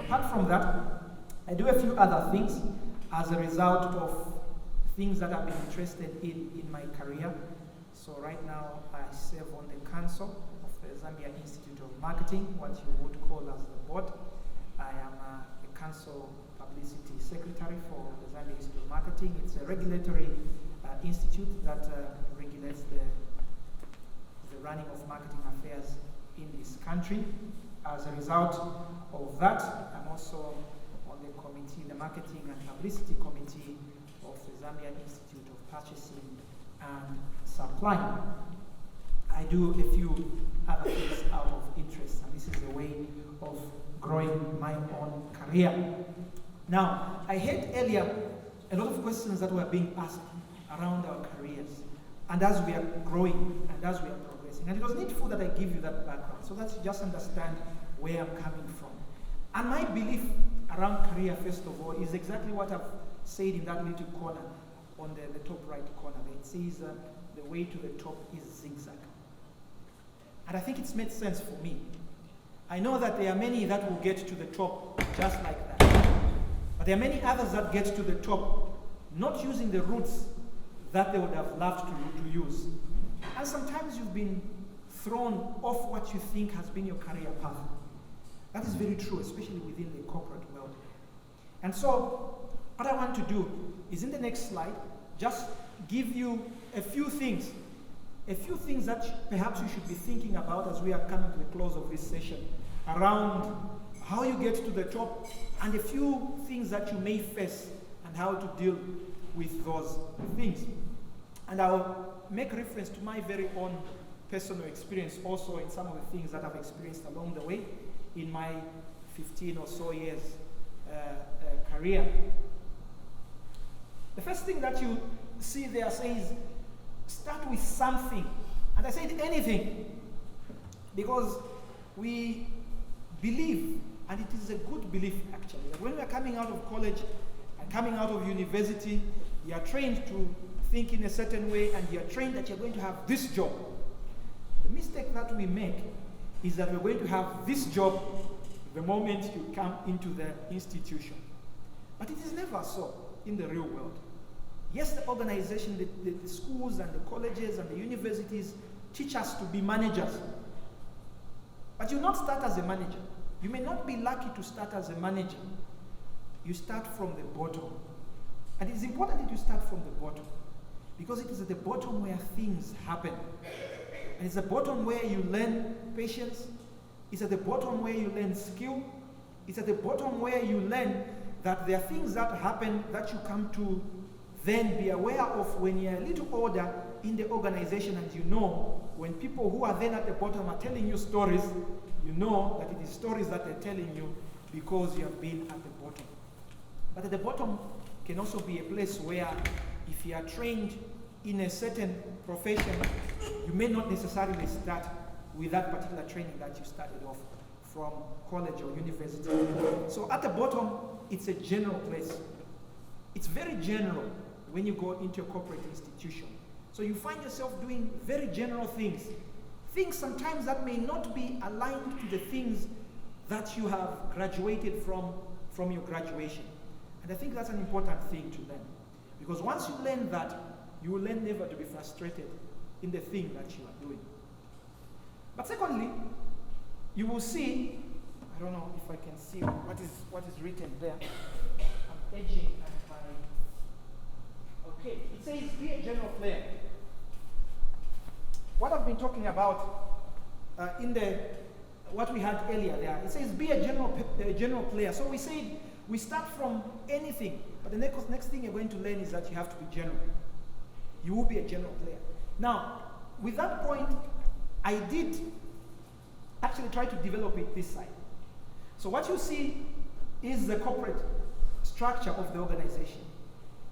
Apart from that, I do a few other things as a result of things that I've been interested in my career. So right now I serve on the council of the Zambia Institute of Marketing, what you would call as the board. I am a council publicity secretary for the Zambia Institute of Marketing. It's a regulatory institute that regulates the running of marketing affairs in this country. As a result of that, I'm also on the committee, the Marketing and Publicity Committee of the Zambian Institute of Purchasing and Supply. I do a few other things out of interest, and this is a way of growing my own career. Now, I heard earlier a lot of questions that were being asked around our careers, and as we are growing and as we are progressing. And it was needful that I give you that background so that you just understand where I'm coming from. And my belief around career, first of all, is exactly what I've said in that little corner on the top right corner there. It says the way to the top is zigzag. And I think it's made sense for me. I know that there are many that will get to the top just like that. But there are many others that get to the top not using the routes that they would have loved to use. And sometimes you've been thrown off what you think has been your career path. That is very true, especially within the corporate world. And so, what I want to do is in the next slide, just give you a few things that perhaps you should be thinking about as we are coming to the close of this session, around how you get to the top, and a few things that you may face and how to deal with those things. And I'll make reference to my very own personal experience also in some of the things that I've experienced along the way in my 15 or so years career. The first thing that you see there says, start with something. And I said anything, because we believe, and it is a good belief actually, that when we are coming out of college and coming out of university, you are trained to think in a certain way, and you are trained that you're going to have this job. The mistake that we make is that we're going to have this job the moment you come into the institution. But it is never so in the real world. Yes, the organization, the schools and the colleges and the universities teach us to be managers. But you not start as a manager. You may not be lucky to start as a manager. You start from the bottom. And it is important that you start from the bottom, because it is at the bottom where things happen. And it's the bottom where you learn patience. It's at the bottom where you learn skill. It's at the bottom where you learn that there are things that happen that you come to then be aware of when you're a little older in the organization, and you know when people who are then at the bottom are telling you stories, you know that it is stories that they're telling you because you have been at the bottom. But at the bottom can also be a place where if you are trained in a certain profession, you may not necessarily start with that particular training that you started off from college or university. So at the bottom, it's a general place. It's very general when you go into a corporate institution. So you find yourself doing very general things. Things sometimes that may not be aligned to the things that you have graduated from your graduation. And I think that's an important thing to learn. Because once you learn that, you will learn never to be frustrated in the thing that you are doing. But secondly, you will see, I don't know if I can see what is written there. I'm edging at my, okay, it says be a general player. What I've been talking about in what we had earlier there, it says be a general player. So we said we start from anything, but the next thing you're going to learn is that you have to be general. You will be a general player. Now, with that point, I did actually try to develop it this side. So what you see is the corporate structure of the organization.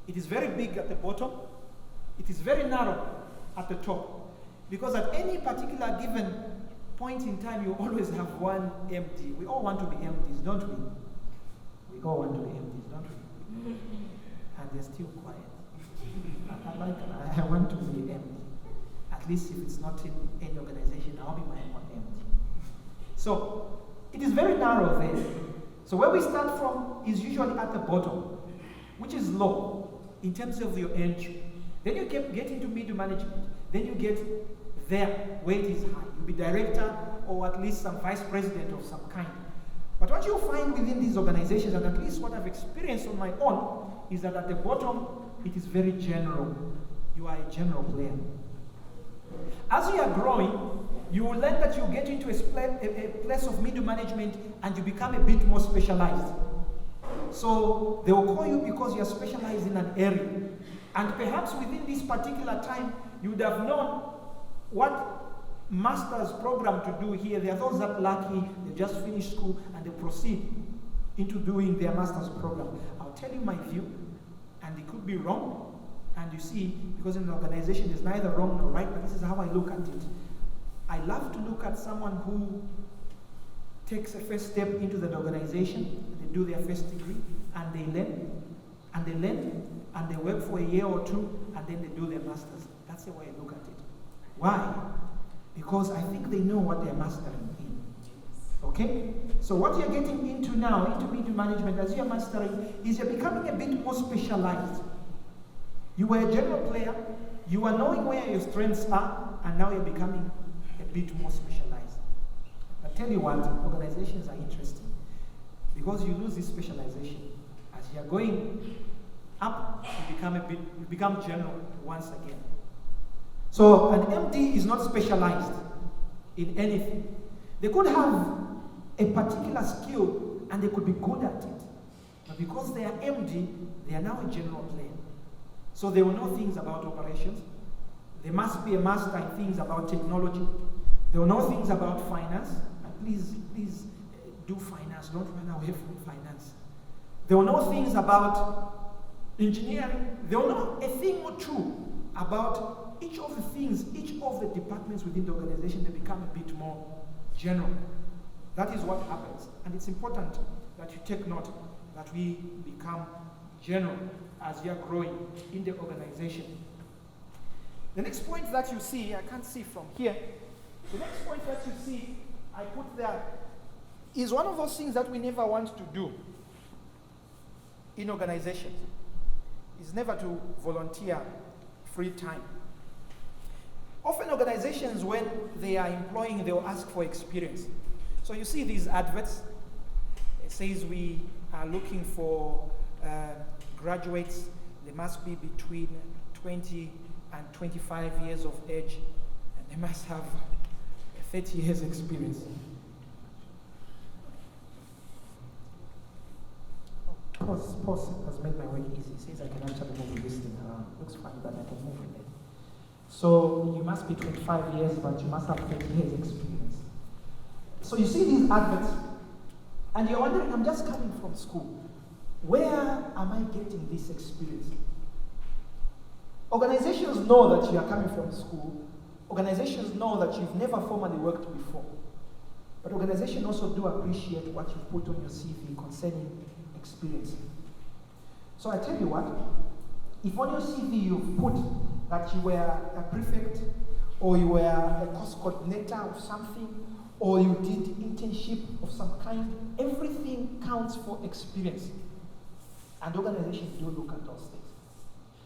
It is very big at the bottom. It is very narrow at the top. Because at any particular given point in time, you always have one MD. We all want to be MDs, don't we? We all want to be MDs, don't we? And they're still quiet. I want to be MD. At least if it's not in any organization, I'll be my own MD. So, it is very narrow there. So where we start from is usually at the bottom, which is low in terms of your entry. Then you get into middle management. Then you get there where it is high. You'll be director or at least some vice president of some kind. But what you'll find within these organizations, and at least what I've experienced on my own, is that at the bottom, it is very general. You are a general player. As you are growing, You will learn that you get into a place of middle management and you become a bit more specialized. So they will call you because you are specialized in an area. And perhaps within this particular time, you would have known what master's program to do here. There are those that are lucky, they just finish school and they proceed into doing their master's program. I'll tell you my view, and it could be wrong. And you see, because in an organization there's neither wrong nor right, but this is how I look at it. I love to look at someone who takes a first step into the organization, they do their first degree, and they learn, and they learn, and they work for a year or two, and then they do their masters. That's the way I look at it. Why? Because I think they know what they're mastering in. Okay? So what you're getting into now, into middle management, as you're mastering, is you're becoming a bit more specialized. You were a general player, you are knowing where your strengths are, and now you're becoming a bit more specialized. I tell you what, organizations are interesting because you lose this specialization. As you're going up, you become general once again. So an MD is not specialized in anything. They could have a particular skill and they could be good at it. But because they are MD, they are now a general player. So they will know things about operations. They must be a master in things about technology. They will know things about finance. And please do finance. Don't run away from finance. They will know things about engineering. They will know a thing or two about each of the things, each of the departments within the organization. They become a bit more general. That is what happens. And it's important that you take note that we become general as we are growing in the organization. The next point that you see, I can't see from here, the next point that you see, I put there, is one of those things that we never want to do in organizations. Is never to volunteer free time. Often organizations, when they are employing, they will ask for experience. So you see these adverts, it says we are looking for graduates. They must be between 20 and 25 years of age, and they must have 30 years experience. Pause has made my work easy. It says I can actually move this thing around. Looks fine, but I can move it. So you must be 25 years, but you must have 30 years experience. So you see these adverts, and you're wondering, I'm just coming from school. Where am I getting this experience? Organizations know that you are coming from school. Organizations know that you've never formally worked before. But organizations also do appreciate what you've put on your CV concerning experience. So I tell you what, if on your CV you've put that you were a prefect, or you were a course coordinator of something, or you did internship of some kind, everything counts for experience. And organizations do look at those things.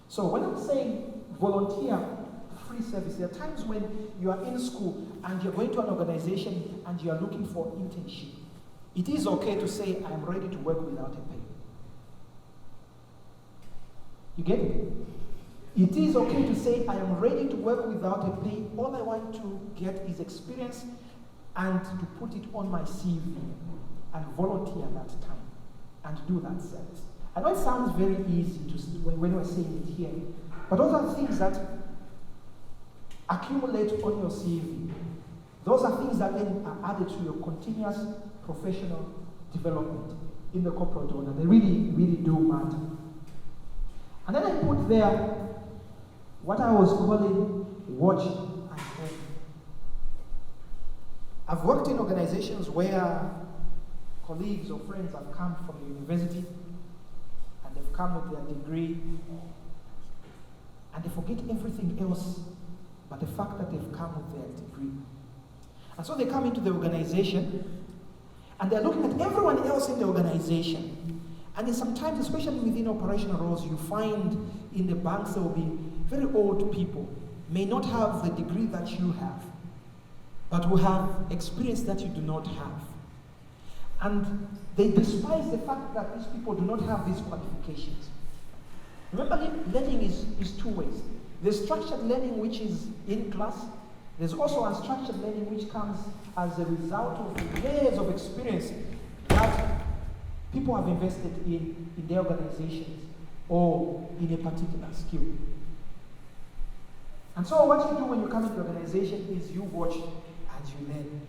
So when I'm saying volunteer free service, there are times when you are in school and you're going to an organization and you are looking for internship. It is okay to say, I am ready to work without a pay. You get it? It is okay to say, I am ready to work without a pay. All I want to get is experience and to put it on my CV and volunteer that time and do that service. I know it sounds very easy when we're saying it here, but those are things that accumulate on your CV. Those are things that then are added to your continuous professional development in the corporate owner. They really, really do matter. And then I put there what I was calling watch and learn. I've worked in organizations where colleagues or friends have come from the university and they've come with their degree and they forget everything else but the fact that they've come with their degree. And so they come into the organization and they're looking at everyone else in the organization. And then sometimes, especially within operational roles, you find in the banks there will be very old people, may not have the degree that you have, but who have experience that you do not have. And they despise the fact that these people do not have these qualifications. Remember, learning is two ways. There's structured learning, which is in class. There's also unstructured learning which comes as a result of the years of experience that people have invested in their organizations or in a particular skill. And so what you do when you come into the organization is you watch and you learn.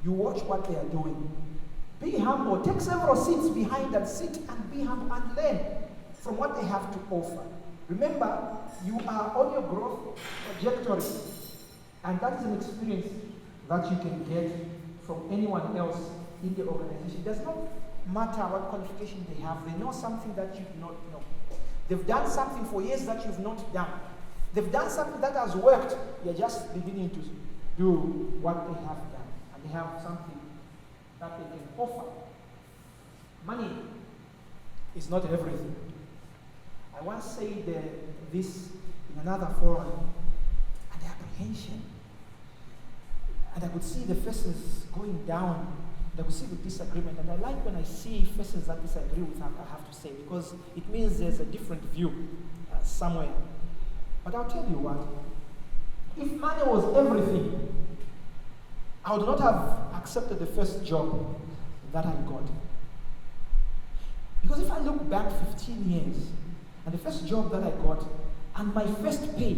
You watch what they are doing. Be humble. Take several seats behind and sit and be humble and learn from what they have to offer. Remember, you are on your growth trajectory, and that is an experience that you can get from anyone else in the organization. It does not matter what qualification they have. They know something that you do not know. They've done something for years that you've not done. They've done something that has worked. You're just beginning to do what they have done. And they have something that they can offer. Money is not everything. I once said this in another forum, and the apprehension. And I could see the faces going down. And I could see the disagreement. And I like when I see faces that disagree with what I have to say, because it means there's a different view somewhere. But I'll tell you what, if money was everything, I would not have accepted the first job that I got. Because if I look back 15 years, and the first job that I got, and my first pay,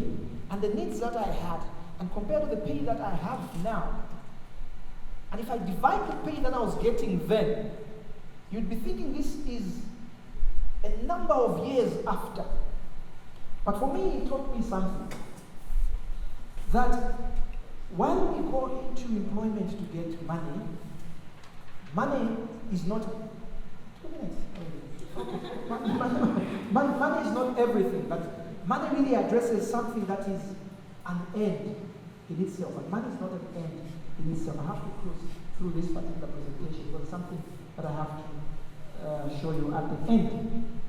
and the needs that I had, and compared to the pay that I have now, and if I divide the pay that I was getting then, you'd be thinking this is a number of years after. But for me, it taught me something. That while we go into employment to get money, money is not 2 minutes. Money is not everything, but money really addresses something that is an end in itself. And money is not an end in itself. I have to close through this particular presentation because it's something that I have to show you at the end.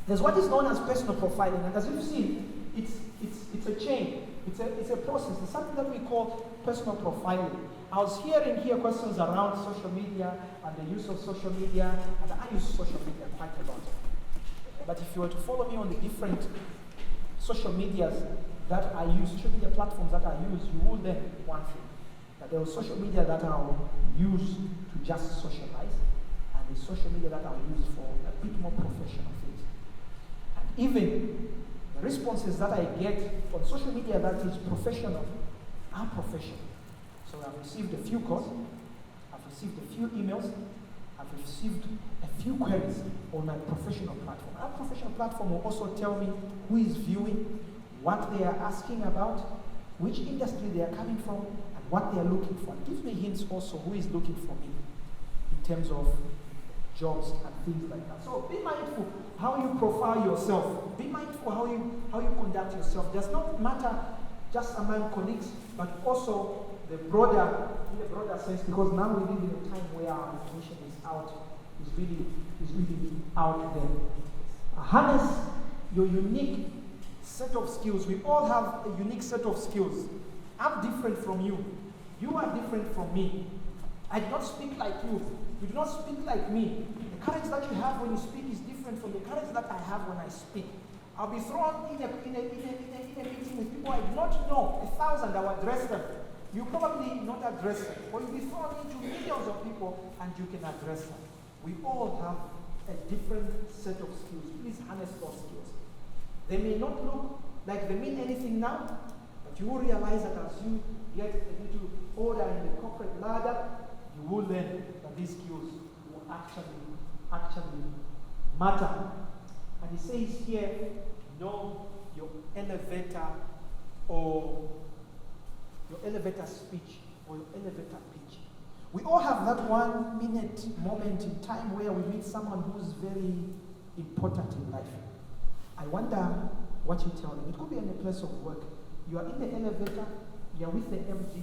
There's what is known as personal profiling, and as you've seen, it's a chain. It's a process. It's something that we call personal profiling. I was hearing here questions around social media and the use of social media, and I use social media quite a lot. But if you were to follow me on the different social medias that I use, social media platforms that I use, you will learn one thing. That there was social media that I'll use to just socialize, and the social media that I'll use for a bit more professional things. And even the responses that I get on social media that is professional are professional. So I've received a few calls, I've received a few emails, I've received a few queries on my professional platform. Our professional platform will also tell me who is viewing, what they are asking about, which industry they are coming from, and what they are looking for. It gives me hints also who is looking for me in terms of jobs and things like that. So be mindful how you profile yourself. Be mindful how you conduct yourself. Does not matter just among colleagues, but also in the broader sense, because now we live in a time where our information is really out there. Harness your unique set of skills. We all have a unique set of skills. I'm different from you. You are different from me. I do not speak like you. You do not speak like me. The courage that you have when you speak is different from the courage that I have when I speak. I'll be thrown in a meeting with people I do not know. 1,000, I will address them. You probably not address them. Or you'll be thrown into millions of people and you can address them. We all have a different set of skills. Please harness those skills. They may not look like they mean anything now, but you will realize that as you get a little older in the corporate ladder, you will learn that these skills will actually matter. And it says here, know your elevator or your elevator speech or your elevator pitch. We all have that 1 minute moment in time where we meet someone who's very important in life. I wonder what you tell them. It could be in a place of work. You are in the elevator, you are with the MD,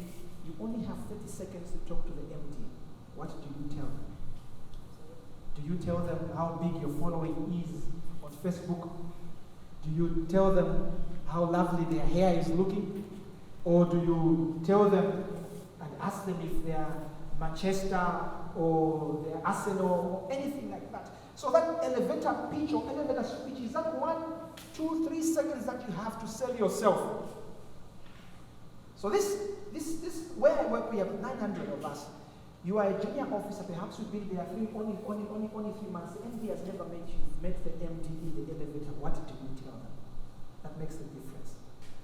you only have 30 seconds to talk to the MD. What do you tell them? Do you tell them how big your following is on Facebook? Do you tell them how lovely their hair is looking? Or do you tell them and ask them if they are Manchester or they're Arsenal or anything like that? So that elevator pitch or elevator speech is that 1, 2, 3 seconds that you have to sell yourself. So this where I work, we have 900 of us. You are a junior officer, perhaps you've been there only 3 months. The MD has never met you. You've met the MD in the elevator. What do you tell them? That makes the difference.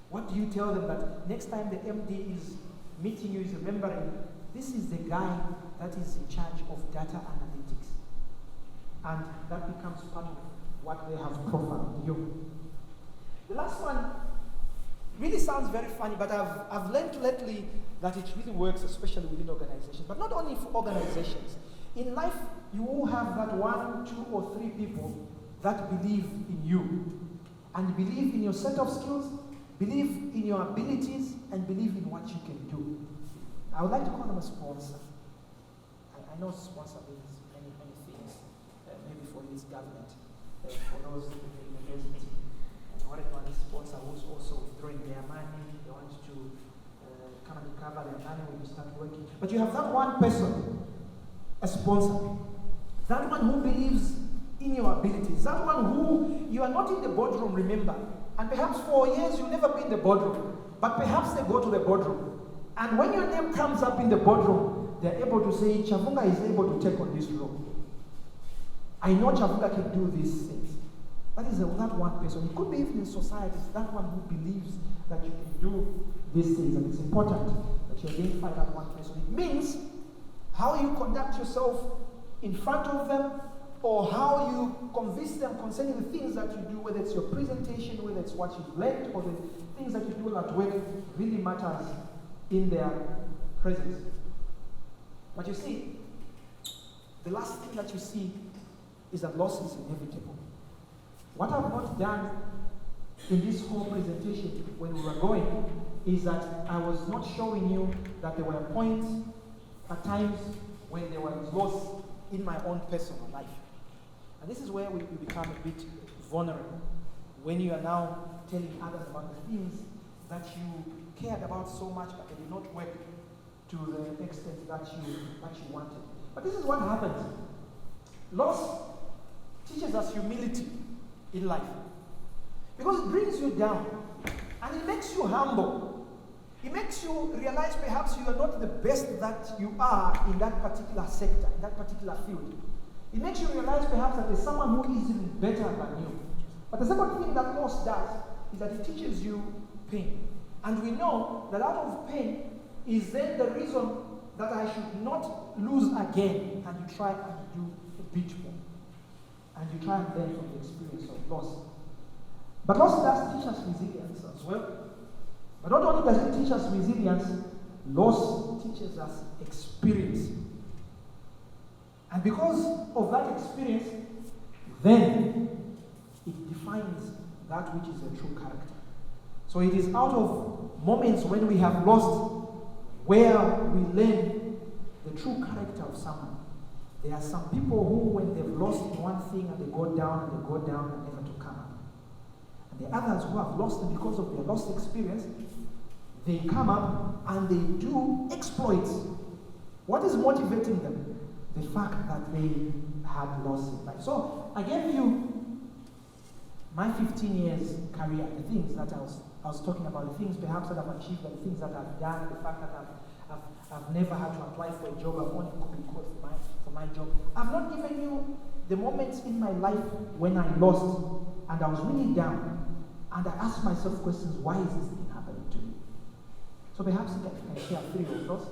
What do you tell them that next time the MD is meeting you, is remembering, this is the guy that is in charge of data analytics. And that becomes part of what they have profiled you. The last one really sounds very funny, but I've learned lately that it really works, especially within organizations. But not only for organizations. In life, you will have that 1, 2, or 3 people that believe in you. And believe in your set of skills, believe in your abilities, and believe in what you can do. I would like to call them a sponsor. I know sponsor means many things. Maybe for you it's government. For those in the university. And what I want is sponsor who's also withdrawing their money. They want to come and recover their money when you start working. But you have that one person, a sponsor. That one who believes in your abilities. That one who, you are not in the boardroom, remember. And perhaps for years you'll never be in the boardroom. But perhaps they go to the boardroom. And when your name comes up in the boardroom, they're able to say, Chavunga is able to take on this role. I know Chavunga can do these things. That is that one person. It could be even in society, it's that one who believes that you can do these things. And it's important that you identify that one person. It means how you conduct yourself in front of them, or how you convince them concerning the things that you do, whether it's your presentation, whether it's what you've learned, or the things that you do at work, really matters in their presence. But you see, the last thing that you see is that loss is inevitable. What I've not done in this whole presentation when we were going is that I was not showing you that there were points at times when there was loss in my own personal life. And this is where we become a bit vulnerable, when you are now telling others about the things that you cared about so much, but they did not work to the extent that you wanted. But this is what happens. Loss teaches us humility in life, because it brings you down and it makes you humble. It makes you realize perhaps you are not the best that you are in that particular sector, in that particular field. It makes you realize perhaps that there's someone who is even better than you. But the second thing that loss does is that it teaches you pain. And we know that out of pain is then the reason that I should not lose again, and you try and do a bit more. And you try and learn from the experience of loss. But loss does teach us resilience as well. But not only does it teach us resilience, loss teaches us experience. And because of that experience, then it defines that which is a true character. So it is out of moments when we have lost where we learn the true character of someone. There are some people who, when they've lost in one thing and they go down and never to come up. And the others who have lost it because of their lost experience, they come up and they do exploits. What is motivating them? The fact that they had lost in life. So I gave you my 15 years career, the things that I was talking about, the things perhaps that I've achieved, the things that I've done, the fact that I've never had to apply for a job, I've only been called for my job. I've not given you the moments in my life when I lost and I was really down, and I asked myself questions, why is this thing happening to me? So perhaps I can share 3 of those.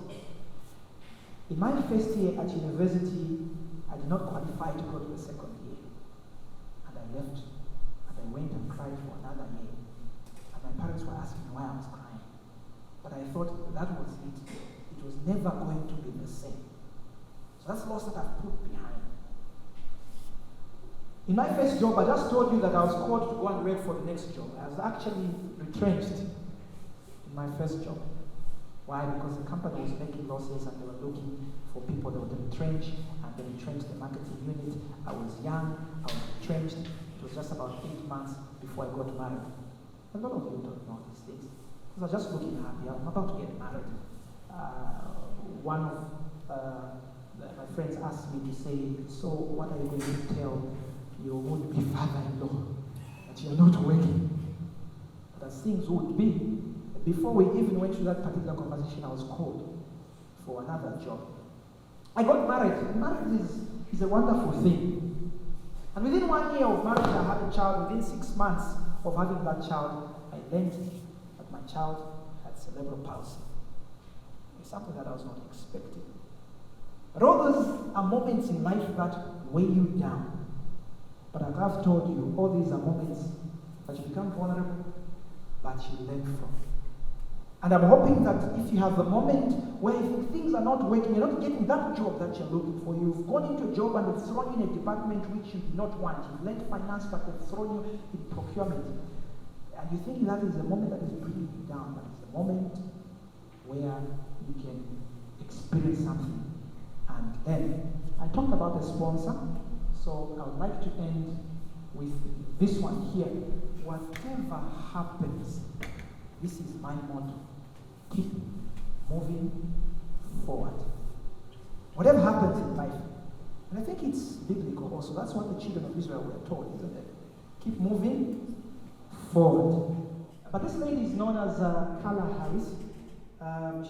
In my first year at university, I did not qualify to go to the second year. And I left, and I went and cried for another year. And my parents were asking why I was crying. But I thought that was it. It was never going to be the same. So that's loss that I've put behind. In my first job, I just told you that I was called to go and work for the next job. I was actually retrenched in my first job. Why? Because the company was making losses and they were looking for people that would retrench, and they retrenched the marketing unit. I was young, I was retrenched. It was just about 8 months before I got married. A lot of you don't know these things. Because I was just looking happy. I'm about to get married. One of my friends asked me to say, so what are you going to tell your would-be father-in-law? That you're not working. But as things would be, the before we even went through that particular conversation, I was called for another job. I got married. Marriage is a wonderful thing. And within 1 year of marriage, I had a child. Within 6 months of having that child, I learned that my child had cerebral palsy. It's something that I was not expecting. But all those are moments in life that weigh you down. But as I've told you, all these are moments that you become vulnerable, but you learn from. And I'm hoping that if you have a moment where things are not working, you're not getting that job that you're looking for, you've gone into a job and they've thrown you in a department which you did not want, you've learned finance but they've thrown you in procurement, and you think that is a moment that is bringing you down, but it's a moment where you can experience something. And then, I talked about a sponsor, so I would like to end with this one here. Whatever happens, this is my motto. Keep moving forward. Whatever happens in life, and I think it's biblical also. That's what the children of Israel were told, isn't it? Keep moving forward. But this lady is known as Carla Harris.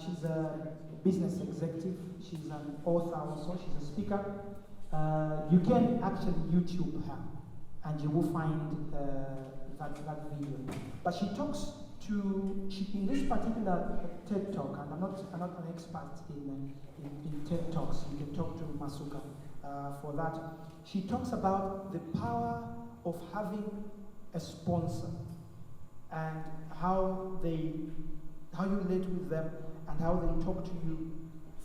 She's a business executive. She's an author also. She's a speaker. You can actually YouTube her, and you will find that video. But she talks in this particular TED Talk, and I'm not an expert in TED Talks. You can talk to Masuka for that. She talks about the power of having a sponsor and how you relate with them and how they talk to you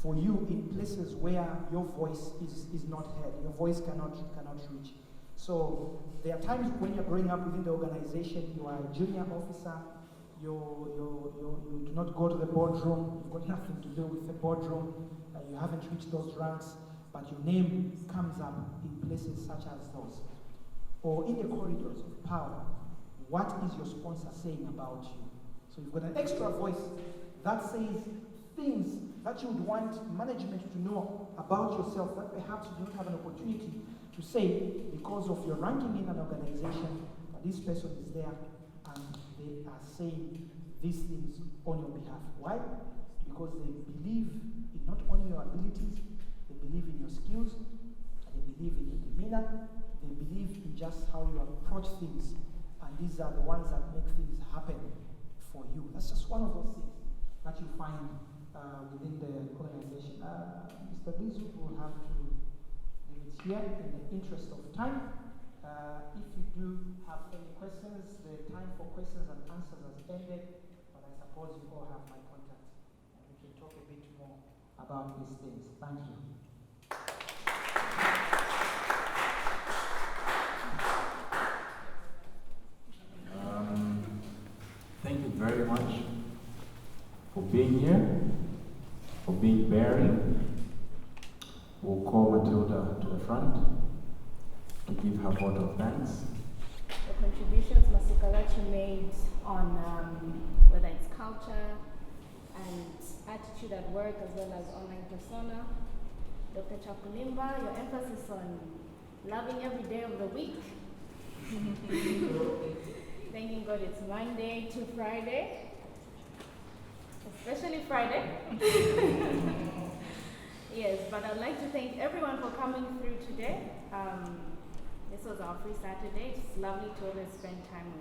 for you in places where your voice is not heard, your voice cannot reach. So there are times when you're growing up within the organization, you are a junior officer, you do not go to the boardroom, you've got nothing to do with the boardroom, you haven't reached those ranks, but your name comes up in places such as those. Or in the corridors of power, what is your sponsor saying about you? So you've got an extra voice that says things that you would want management to know about yourself that perhaps you don't have an opportunity to say because of your ranking in an organization, but this person is there and they are saying these things on your behalf. Why? Because they believe in not only your abilities, they believe in your skills, and they believe in your demeanor, they believe in just how you approach things, and these are the ones that make things happen for you. That's just one of those things that you find within the organization. Mr. Lizu will have to leave it here in the interest of time. If you do have any questions, the time for questions and answers has ended, but I suppose you all have my contact, and we can talk a bit more about these things. Thank you. Thank you very much for being here, for being bearing. We'll call Matilda to the front to give her vote of thanks. The contributions, Masuka, that you made on whether it's culture and attitude at work as well as online persona. Dr. Chakulimba, your emphasis on loving every day of the week. Thanking God it's Monday to Friday, especially Friday. Yes, but I'd like to thank everyone for coming through today. This was our free Saturday. It's lovely to always spend time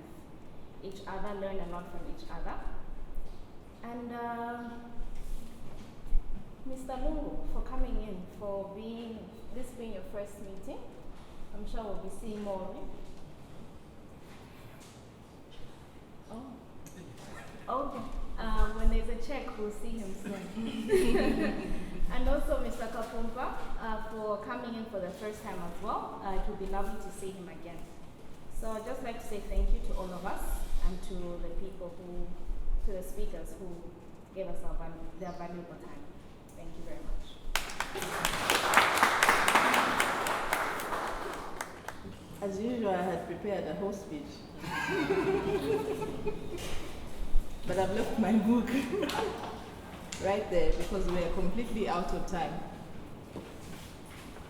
with each other, learn a lot from each other. And Mr. Lungu, for coming in, for this being your first meeting. I'm sure we'll be seeing more of you. Oh, okay. When there's a check, we'll see him soon. And also Mr. Kapumpa for coming in for the first time as well. It would be lovely to see him again. So I'd just like to say thank you to all of us and to the people to the speakers who gave us their valuable time. Thank you very much. As usual, I had prepared a whole speech. But I've left my book right there because we are completely out of time.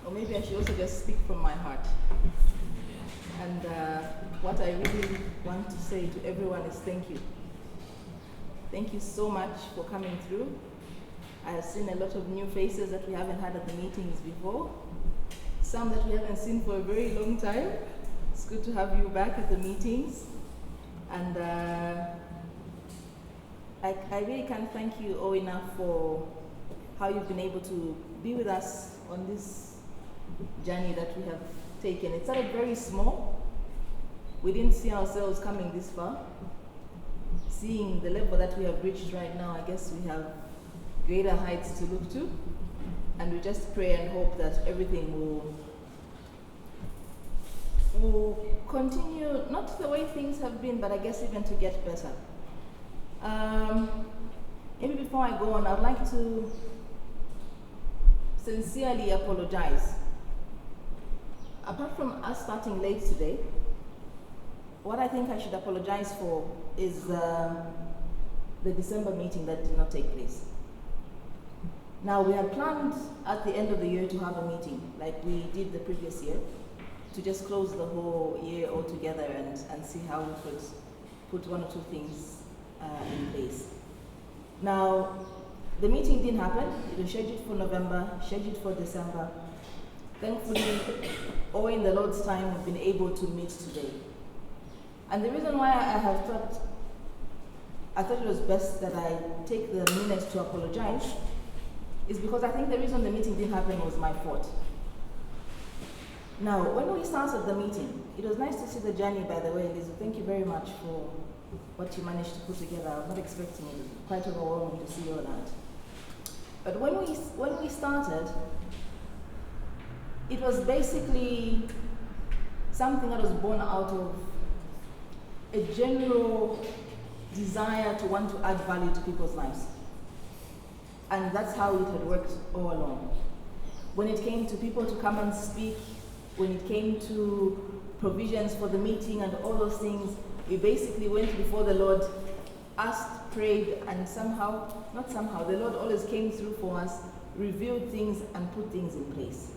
Or maybe I should also just speak from my heart. And what I really want to say to everyone is thank you. Thank you so much for coming through. I have seen a lot of new faces that we haven't had at the meetings before. Some that we haven't seen for a very long time. It's good to have you back at the meetings. And I really can't thank you all enough for how you've been able to be with us on this journey that we have taken. It started very small. We didn't see ourselves coming this far. Seeing the level that we have reached right now, I guess we have greater heights to look to. And we just pray and hope that everything will continue, not the way things have been, but I guess even to get better. Maybe before I go on, I'd like to sincerely apologize. Apart from us starting late today, what I think I should apologize for is the December meeting that did not take place. Now, we had planned at the end of the year to have a meeting, like we did the previous year, to just close the whole year all together and see how we could put one or two things in place. Now, the meeting didn't happen. It was scheduled for November, scheduled for December. Thankfully, all in the Lord's time, we've been able to meet today. And the reason why I thought it was best that I take the minutes to apologize is because I think the reason the meeting didn't happen was my fault. Now, when we started the meeting, it was nice to see the journey, by the way, Liz. Thank you very much for what you managed to put together. I was not expecting it. Quite overwhelming to see all that. But when we started, it was basically something that was born out of a general desire to want to add value to people's lives. And that's how it had worked all along. When it came to people to come and speak, when it came to provisions for the meeting and all those things, we basically went before the Lord, asked, prayed, and the Lord always came through for us, revealed things, and put things in place.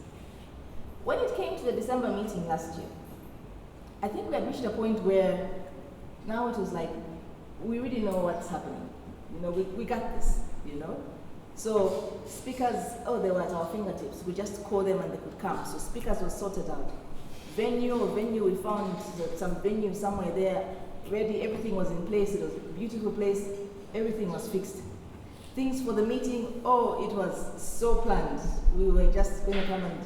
When it came to the December meeting last year, I think we had reached a point where now it was like, we really know what's happening. We got this, So speakers, they were at our fingertips. We just called them and they could come. So speakers were sorted out. Venue, we found some venue somewhere there, ready, everything was in place. It was a beautiful place, everything was fixed. Things for the meeting, it was so planned. We were just going to come and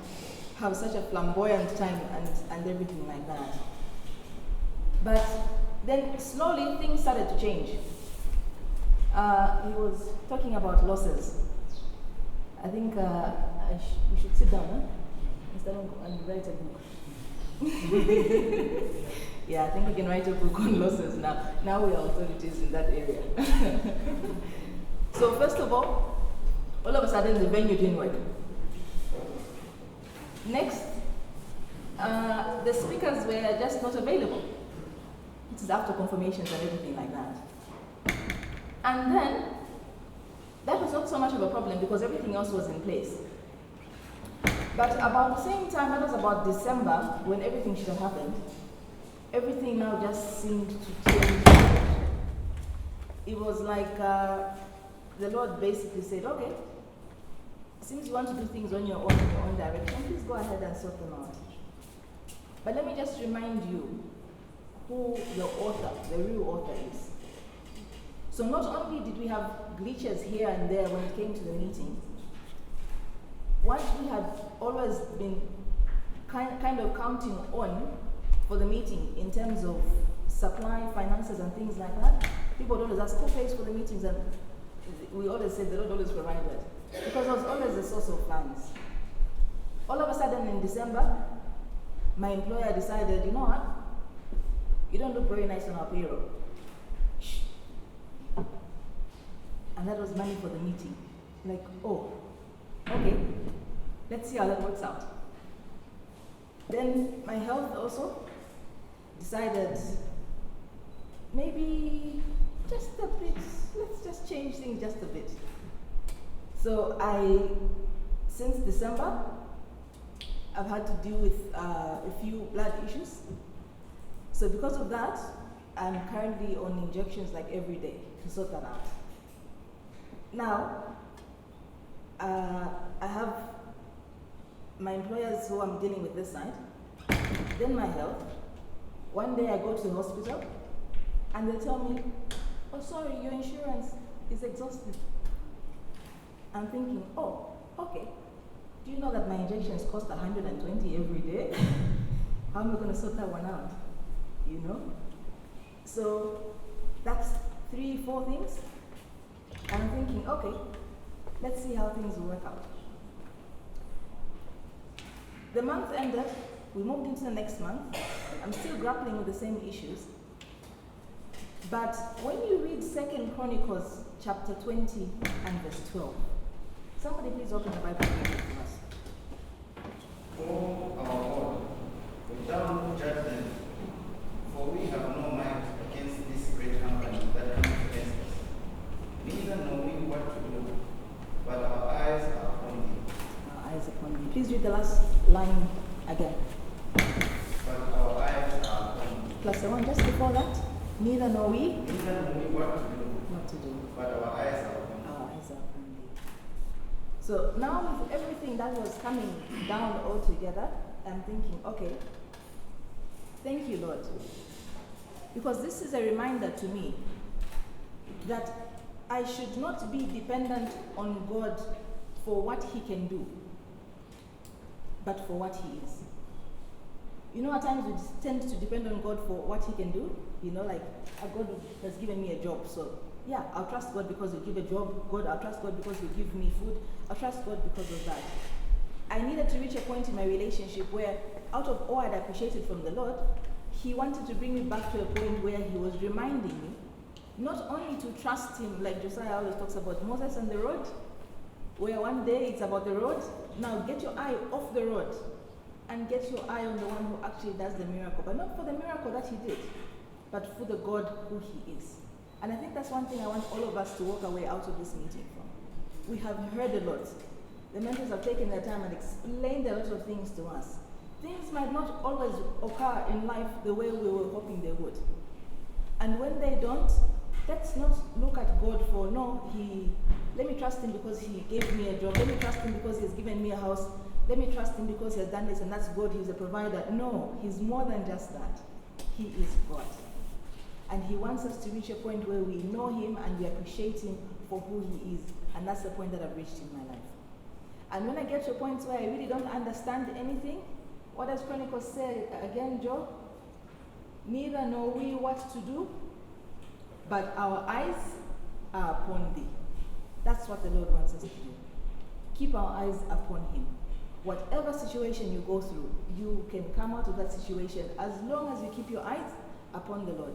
have such a flamboyant time and everything like that. But then slowly things started to change. He was talking about losses. I think we should sit down, instead of and write a book. Yeah, I think we can write a book on losses now. Now we are authorities in that area. So first of all of a sudden the venue didn't work. Next, the speakers were just not available. It is after confirmations and everything like that. And then, that was not so much of a problem because everything else was in place. But about the same time, that was about December, when everything should have happened, everything now just seemed to change. It was like the Lord basically said, okay, since you want to do things on your own direction, please go ahead and sort them out. But let me just remind you who your author, the real author is. So not only did we have glitches here and there when it came to the meeting, what we had always been kind of counting on for the meeting in terms of supply, finances, and things like that, people would always ask, who pays for the meetings? And we always said the Lord always provided, because it was always a source of funds. All of a sudden in December, my employer decided, you know what? You don't look very nice on our payroll. Shh. And that was money for the meeting. Like, oh, okay, let's see how that works out. Then my health also decided, maybe just a bit, let's just change things just a bit. So since December, I've had to deal with a few blood issues. So because of that, I'm currently on injections like every day to sort that out. Now, I have my employers who I'm dealing with this side, then my health. One day I go to the hospital and they tell me, oh sorry, your insurance is exhausted. I'm thinking, oh, okay. Do you know that my injections cost 120 every day? How am I going to sort that one out? You know? So that's 3-4 things. And I'm thinking, okay, let's see how things will work out. The month ended, we moved into the next month. I'm still grappling with the same issues. But when you read 2 Chronicles chapter 20 and verse 12, somebody please open the Bible and read it to us. O our God, without judgment, for we have no might against this great company that comes against us. Neither know we what to do, but our eyes are upon thee. Our eyes upon thee. Please read the last line again. But our eyes are upon thee. Plus the one just before that. Neither know we Neither know we what to do, but our eyes are upon thee. our eyes are upon thee. So now with everything that was coming down all together, I'm thinking, okay, thank you, Lord. Because this is a reminder to me that I should not be dependent on God for what He can do, but for what He is. You know, at times we tend to depend on God for what He can do. You know, like, God has given me a job, so yeah, I'll trust God because He'll give a job. God, I'll trust God because He'll give me food. I'll trust God because of that. I needed to reach a point in my relationship where, out of all I'd appreciated from the Lord, He wanted to bring me back to a point where He was reminding me not only to trust Him, like Josiah always talks about Moses and the road, where one day it's about the road. Now get your eye off the road and get your eye on the one who actually does the miracle, but not for the miracle that He did, but for the God who He is. And I think that's one thing I want all of us to walk away out of this meeting from. We have heard a lot. The mentors have taken their time and explained a lot of things to us. Things might not always occur in life the way we were hoping they would. And when they don't, let's not look at God for, no, let me trust Him because He gave me a job. Let me trust Him because He's given me a house. Let me trust Him because He has done this and that's God, He's a provider. No, He's more than just that. He is God. And He wants us to reach a point where we know Him and we appreciate Him for who He is. And that's the point that I've reached in my life. And when I get to a point where I really don't understand anything, what does Chronicles say again, Joe? Neither know we what to do, but our eyes are upon Thee. That's what the Lord wants us to do. Keep our eyes upon Him. Whatever situation you go through, you can come out of that situation as long as you keep your eyes upon the Lord.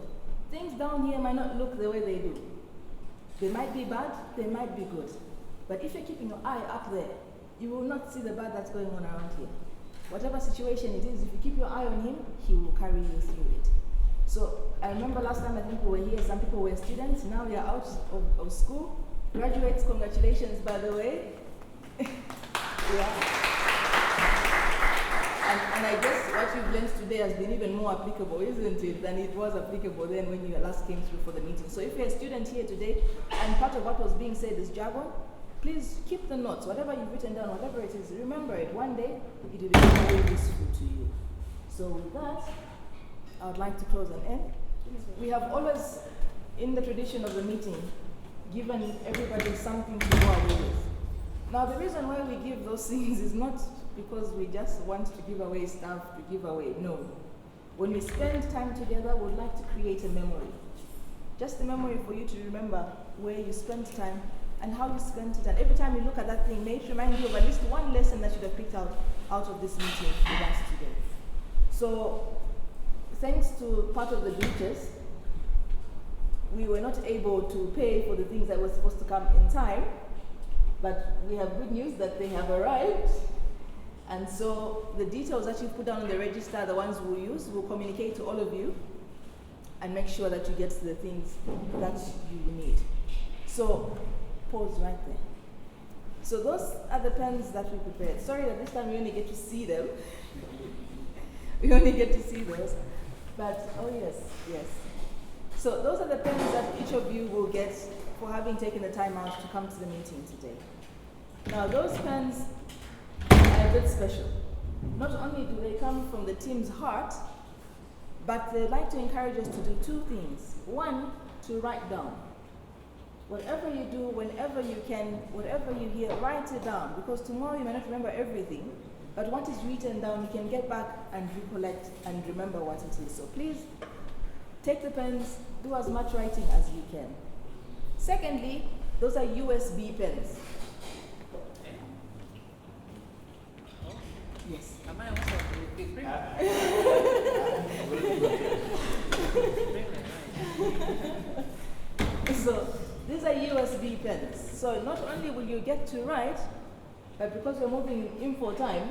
Things down here might not look the way they do. They might be bad, they might be good. But if you're keeping your eye up there, you will not see the bad that's going on around here. Whatever situation it is, if you keep your eye on Him, He will carry you through it. So I remember last time I think we were here, some people were students, now we are out of school. Graduates, congratulations by the way. Yeah. And I guess what you've learned today has been even more applicable, isn't it, than it was applicable then when you last came through for the meeting. So if you're a student here today, and part of what was being said is jargon, please keep the notes. Whatever you've written down, whatever it is, remember it. One day, it will be very useful to you. So with that, I would like to close and end. We have always, in the tradition of the meeting, given everybody something to go away with. Now the reason why we give those things is not because we just want to give away stuff to give away. No. When we spend time together, we'd like to create a memory. Just a memory for you to remember where you spent time and how you spent it. And every time you look at that thing, may it remind you of at least one lesson that you have picked out of this meeting with us today. So, thanks to part of the glitches, we were not able to pay for the things that were supposed to come in time, but we have good news that they have arrived. And so the details that you put down on the register, the ones we'll use, we'll communicate to all of you and make sure that you get the things that you need. So, pause right there. So those are the pens that we prepared. Sorry that this time we only get to see them. We only get to see those. But, oh yes, yes. So those are the pens that each of you will get for having taken the time out to come to the meeting today. Now, those pens are a bit special. Not only do they come from the team's heart, but they like to encourage us to do two things. One, to write down. Whatever you do, whenever you can, whatever you hear, write it down, because tomorrow you may not remember everything, but what is written down, you can get back and recollect and remember what it is. So please, take the pens, do as much writing as you can. Secondly, those are USB pens. Yes. Am I also bring So these are USB pens. So not only will you get to write, but because you're moving in for time,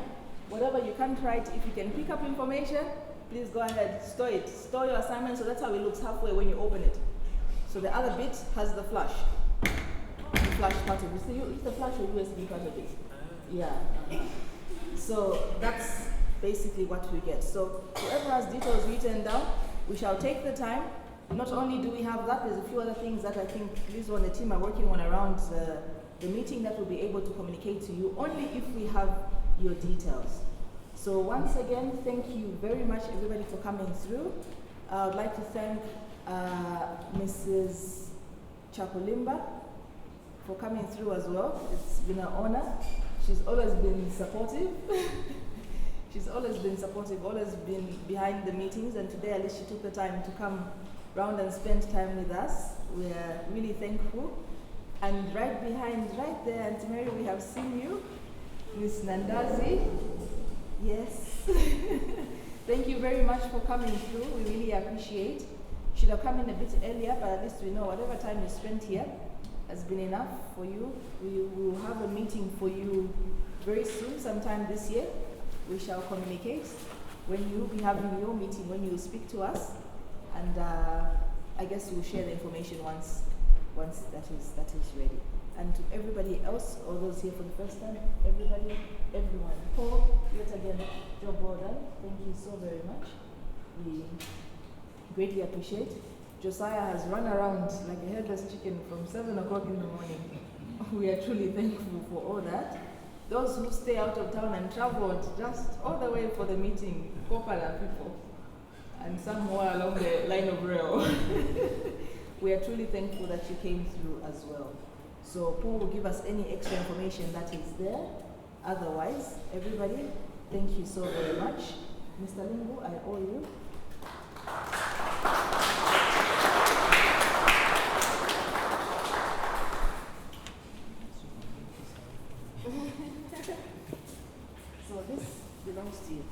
whatever you can't write, if you can pick up information, please go ahead, store it. Store your assignment, so that's how it looks halfway when you open it. So the other bit has the flash. The flash part of it. It's the flash or USB part of it. Yeah. So that's basically what we get. So whoever has details written down, we shall take the time. Not only do we have that, there's a few other things that I think Lizzo and the team are working on around the meeting that we'll be able to communicate to you only if we have your details. So once again, thank you very much everybody for coming through. I would like to thank Mrs. Chakulimba for coming through as well. It's been an honor. She's always been supportive. She's always been supportive, always been behind the meetings, and today at least she took the time to come round and spend time with us. We're really thankful. And right behind, right there, Auntie Mary, we have seen you, Miss Nandazi. Yes. Thank you very much for coming through. We really appreciate. Should have come in a bit earlier, but at least we know whatever time you spent here has been enough for you. We will have a meeting for you very soon, sometime this year. We shall communicate when you will be having your meeting, when you will speak to us, and I guess we'll share the information once that is ready. And to everybody else, all those here for the first time, everybody, everyone. Paul, yet again, job well done. Thank you so very much. We greatly appreciate. Josiah has run around like a headless chicken from 7 o'clock in the morning. We are truly thankful for all that. Those who stay out of town and traveled just all the way for the meeting, popular people, and somewhere along the line of rail. We are truly thankful that you came through as well. So Paul will give us any extra information that is there. Otherwise, everybody, thank you so very much. Mr. Lingu, I owe you. So this belongs to you.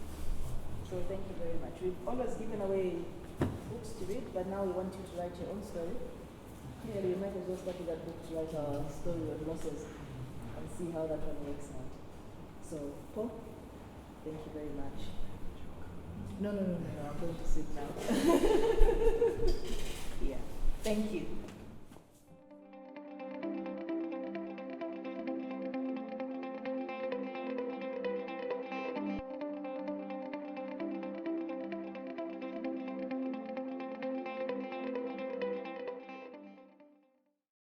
So thank you very much. We've always given away books to read, but now we want you to write your own story. Clearly, we might as well start with that book to write our story of losses and see how that one works out. So, Paul, thank you very much. No, I'm going to sit now. Yeah, thank you.